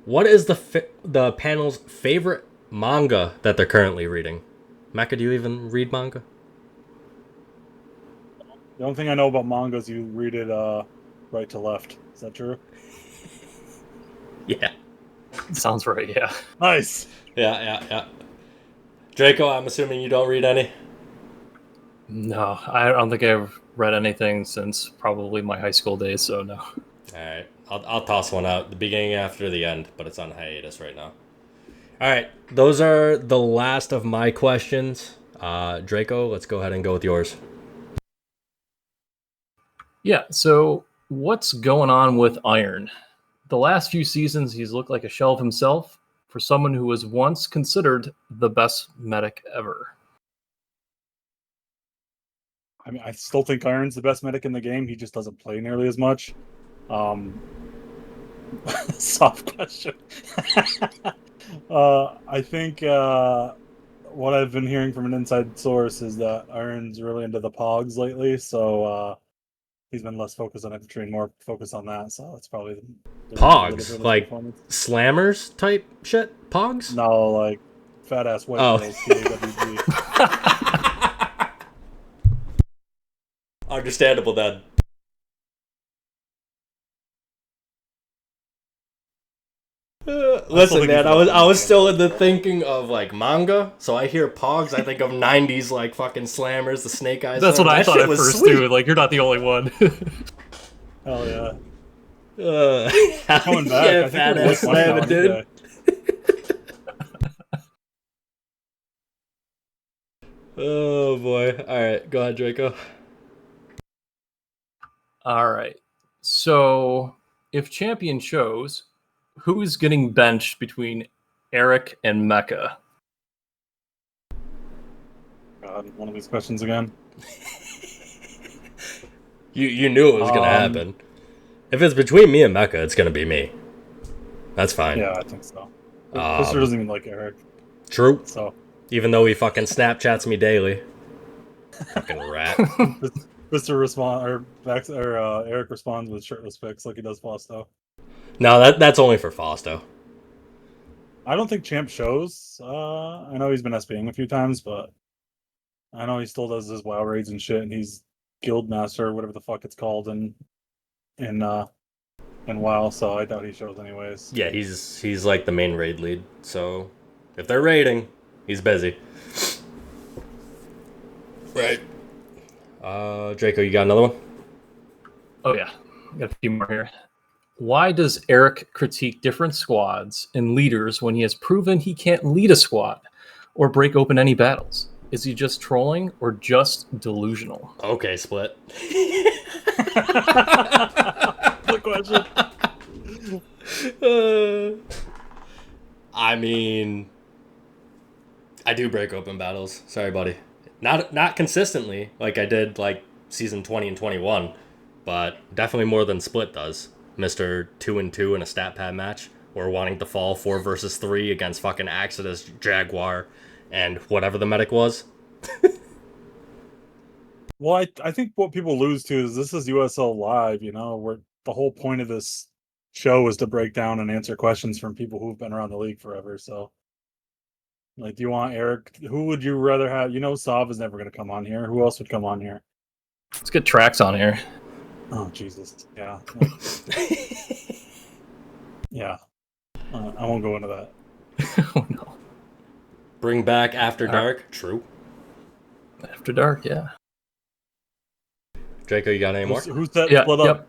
What is the panel's favorite manga that they're currently reading? Mecca, do you even read manga? The only thing I know about manga is you read it right to left. Is that true? Yeah. Sounds right, yeah. Nice. Yeah. Draco, I'm assuming you don't read any? No, I don't think I've read anything since probably my high school days, so no. All right. I'll toss one out, the beginning after the end, but it's on hiatus right now. All right. Those are the last of my questions. Draco, let's go ahead and go with yours. Yeah, so what's going on with Iron? The last few seasons, he's looked like a shell of himself. for someone who was once considered the best medic ever? I mean, I still think Iron's the best medic in the game. He just doesn't play nearly as much. Soft question. I think what I've been hearing from an inside source is that Iron's really into the pogs lately, so he's been less focused on infantry and more focused on that. So that's probably the Pogs, like slammers type shit. Pogs? No, like fat ass white girls. PAWG. Understandable then. Listen, man, I was still in the thinking of like manga, so I hear Pogs, I think of '90s like fucking slammers, the Snake Eyes. That's what I thought at first too. Like you're not the only one. Hell yeah. Coming back, yeah, fat ass slamming, dude. Oh boy! All right, go ahead, Draco. All right. So, if champion shows, who's getting benched between Eric and Mecca? God, one of these questions again. You knew it was gonna happen. If it's between me and Mecca, it's gonna be me. That's fine. Yeah, I think so. Twister doesn't even like Eric. True. So even though he fucking Snapchats me daily. Fucking rat. Twister Eric responds with shirtless pics like he does Fausto. No, that's only for Fausto. I don't think Champ shows. I know he's been SPing a few times, but I know he still does his WoW raids and shit, and he's guild master, whatever the fuck it's called, in WoW. So I doubt he shows anyways. Yeah, he's like the main raid lead. So if they're raiding, he's busy. Right. Draco, you got another one? Oh yeah, got a few more here. Why does Eric critique different squads and leaders when he has proven he can't lead a squad or break open any battles? Is he just trolling or just delusional? Okay, Split. Good question. I mean, I do break open battles. Sorry, buddy. Not consistently like I did like season 20 and 21, but definitely more than Split does. Mr. 2-2 in a stat pad match, or wanting to fall 4 versus 3 against fucking Exodus, Jaguar, and whatever the medic was. Well, I think what people lose to is this is USL Live, where the whole point of this show is to break down and answer questions from people who've been around the league forever. So, like, do you want Eric? Who would you rather have? Sav is never going to come on here. Who else would come on here? Let's get Tracks on here. Oh, Jesus. Yeah. Yeah. I won't go into that. Oh, no. Bring back After Dark. True. After Dark, yeah. Draco, you got any more? Who set Split up? Yep.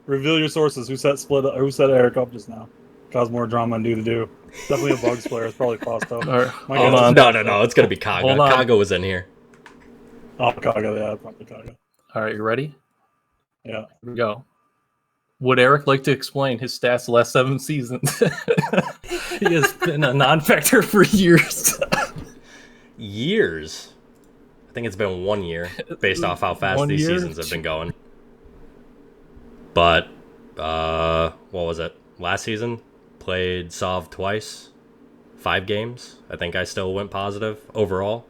Reveal your sources. Who set Eric up just now? Cause more drama and do. Definitely a Bugs player. It's probably Fausto. Hold on. No. It's going to be Kaga. Kaga was in here. Oh, Kaga. Yeah, probably Kaga. All right, you ready? Yeah. Here we go. Would Eric like to explain his stats the last 7 seasons? He has been a non-factor for years. Years? I think it's been 1 year based off how fast these seasons have been going. But, what was it? Last season, played Sov twice, 5 games. I think I still went positive overall.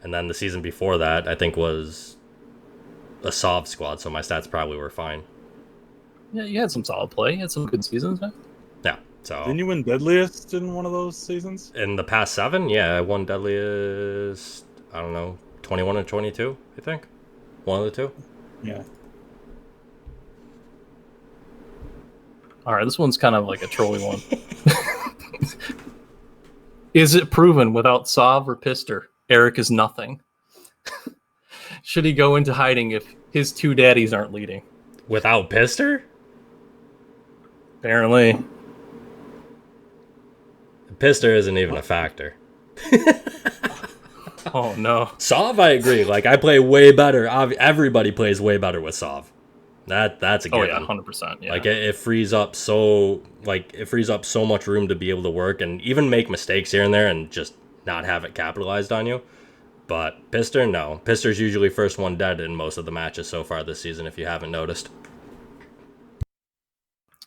And then the season before that, I think was a Sov squad, so my stats probably were fine. Yeah, you had some solid play. You had some good seasons, man. Yeah, so... Didn't you win Deadliest in one of those seasons? In the past 7? Yeah, I won Deadliest, 21 and 22, I think. One of the two. Yeah. All right, this one's kind of like a trolly one. Is it proven without Sov or Pister, Eric is nothing? Should he go into hiding if his 2 daddies aren't leading? Without Pister? Apparently. Pister isn't even a factor. Oh, no. Sov, I agree. Like, I play way better. Everybody plays way better with Sov. That's a Oh given. yeah, 100%. Yeah. Like it frees up so much room to be able to work and even make mistakes here and there and just not have it capitalized on you. But Pister, no. Pister's usually first one dead in most of the matches so far this season, if you haven't noticed.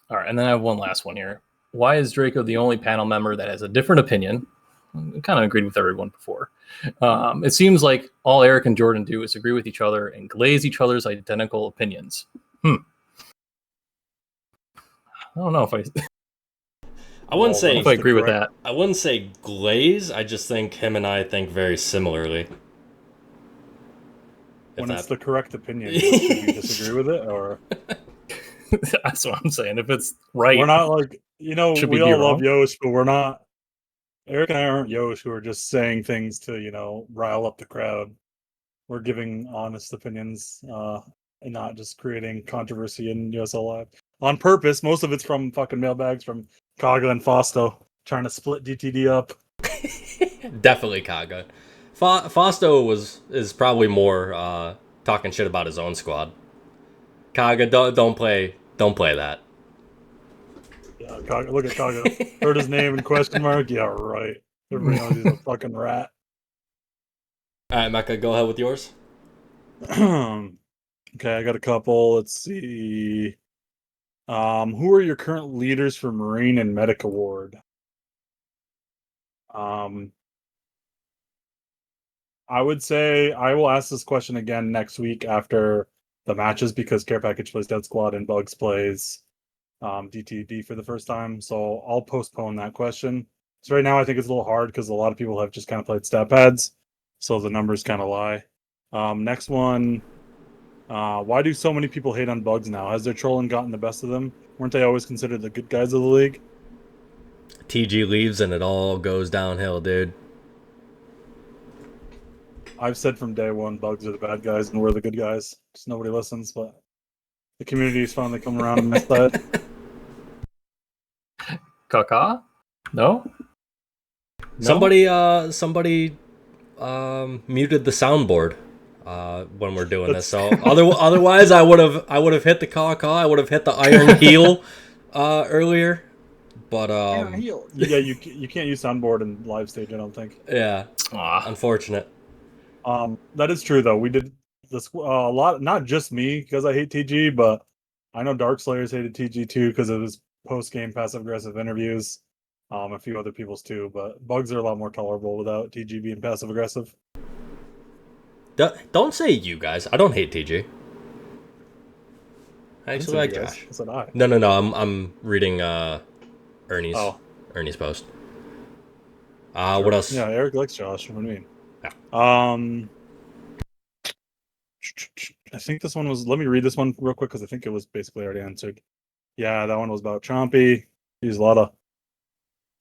All right, and then I have one last one here. Why is Draco the only panel member that has a different opinion? I kind of agreed with everyone before. It seems like all Eric and Jordan do is agree with each other and glaze each other's identical opinions. I don't know if I I wouldn't say if I agree with that. I wouldn't say glaze. I just think him and I think very similarly. When it's the correct opinion, should you disagree with it, or That's what I'm saying. If it's right, we're not like we be all wrong? love Yosh, but we're not. Eric and I aren't Yosh who are just saying things to rile up the crowd. We're giving honest opinions, and not just creating controversy in USL Live on purpose. Most of it's from fucking mailbags from Kaga and Fausto trying to split DTD up. Definitely Kaga. Fausto is probably more talking shit about his own squad. Kaga, don't play that. Yeah, Kaga, look at Kaga. Heard his name in question mark. Yeah, right. Everybody knows he's a fucking rat. All right, Mecca, go ahead with yours. Okay, I got a couple. Let's see. Who are your current leaders for Marine and Medic Award? I would say I will ask this question again next week after the matches because Care Package plays Dead Squad and Bugs plays DTD for the first time. So I'll postpone that question. So right now I think it's a little hard because a lot of people have just kind of played stat pads. So the numbers kind of lie. Next one. Why do so many people hate on Bugs now? Has their trolling gotten the best of them? Weren't they always considered the good guys of the league? TG leaves and it all goes downhill, dude. I've said from day one, Bugs are the bad guys and we're the good guys. Just nobody listens, but the community's finally come around on my side. Kaka? No? Somebody muted the soundboard when we're doing this. So otherwise, I would have hit the caw. I would have hit the iron heel earlier. But yeah, you can't use soundboard in live stage. I don't think. Yeah, unfortunate. That is true though. We did this a lot. Not just me because I hate TG, but I know Dark Slayers hated TG too because of his post game passive aggressive interviews. A few other people's too, but Bugs are a lot more tolerable without TG being passive aggressive. Don't say you guys. I don't hate TG. I actually like Josh. Said I. No. I'm reading Ernie's post. Sure. What else? Yeah, Eric likes Josh. What do you mean? Yeah. I think this one was. Let me read this one real quick because I think it was basically already answered. Yeah, that one was about Chompy. He's a lot of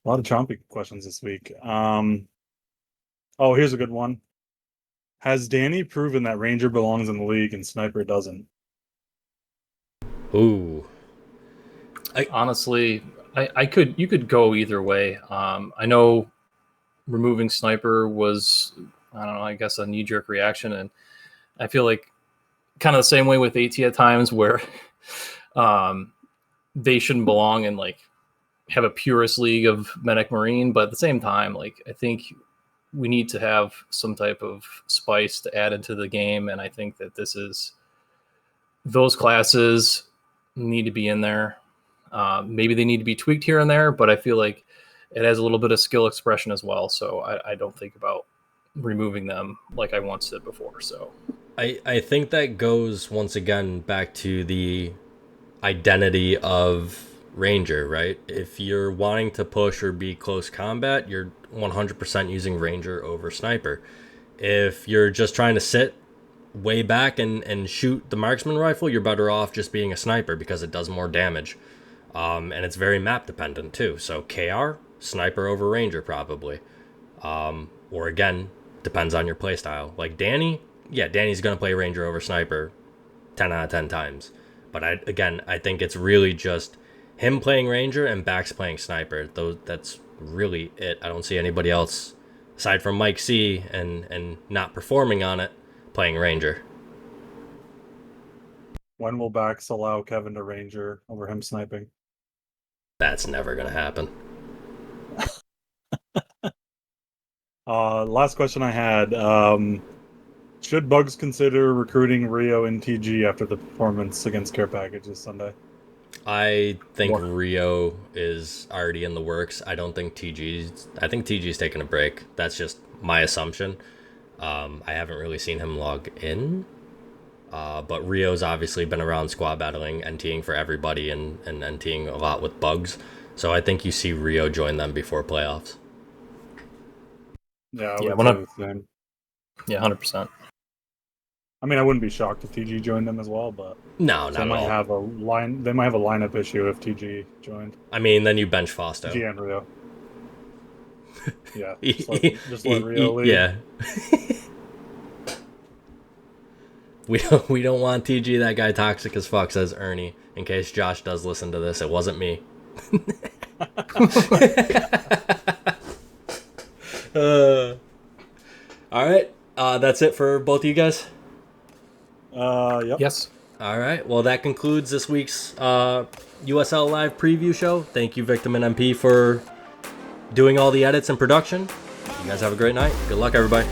Chompy questions this week. Here's a good one. Has Danny proven that Ranger belongs in the league and Sniper doesn't? Ooh. Honestly, you could go either way. I know removing Sniper was, I don't know, I guess a knee-jerk reaction, and I feel like kind of the same way with AT at times where they shouldn't belong in like have a purist league of Medic Marine, but at the same time, like I think we need to have some type of spice to add into the game, and I think that those classes need to be in there. Maybe they need to be tweaked here and there, but I feel like it has a little bit of skill expression as well. So I don't think about removing them like I once did before. So I think that goes once again back to the identity of Ranger, right? If you're wanting to push or be close combat, you're 100% using Ranger over Sniper. If you're just trying to sit way back and shoot the marksman rifle, you're better off just being a Sniper because it does more damage. And it's very map dependent too. So KR, Sniper over Ranger probably. Or again, depends on your playstyle. Like Danny's going to play Ranger over Sniper 10 out of 10 times. But I think it's really just him playing Ranger and Bax playing Sniper. That's really it. I don't see anybody else, aside from Mike C and not performing on it, playing Ranger. When will backs allow Kevin to Ranger over him sniping? That's never gonna happen. Last question I had. Should Bugs consider recruiting Rio and TG after the performance against Care Package this Sunday? I think More. Rio is already in the works. I think TG's taking a break. That's just my assumption. I haven't really seen him log in. But Rio's obviously been around squad battling, NTing for everybody, and NTing a lot with Bugs. So I think you see Rio join them before playoffs. Yeah, Yeah, I would say the same. Yeah, 100%. I mean, I wouldn't be shocked if TG joined them as well, but No, they not at might all. have a line. They might have a lineup issue if TG joined. I mean, then you bench Fausto. TG and Rio. Yeah, just let Rio lead. Yeah. We don't want TG. That guy toxic as fuck, says Ernie. In case Josh does listen to this, it wasn't me. All right. That's it for both of you guys. Yep. Yes. All right. Well, that concludes this week's USL Live preview show. Thank you, Victim and MP, for doing all the edits and production. You guys have a great night. Good luck, everybody.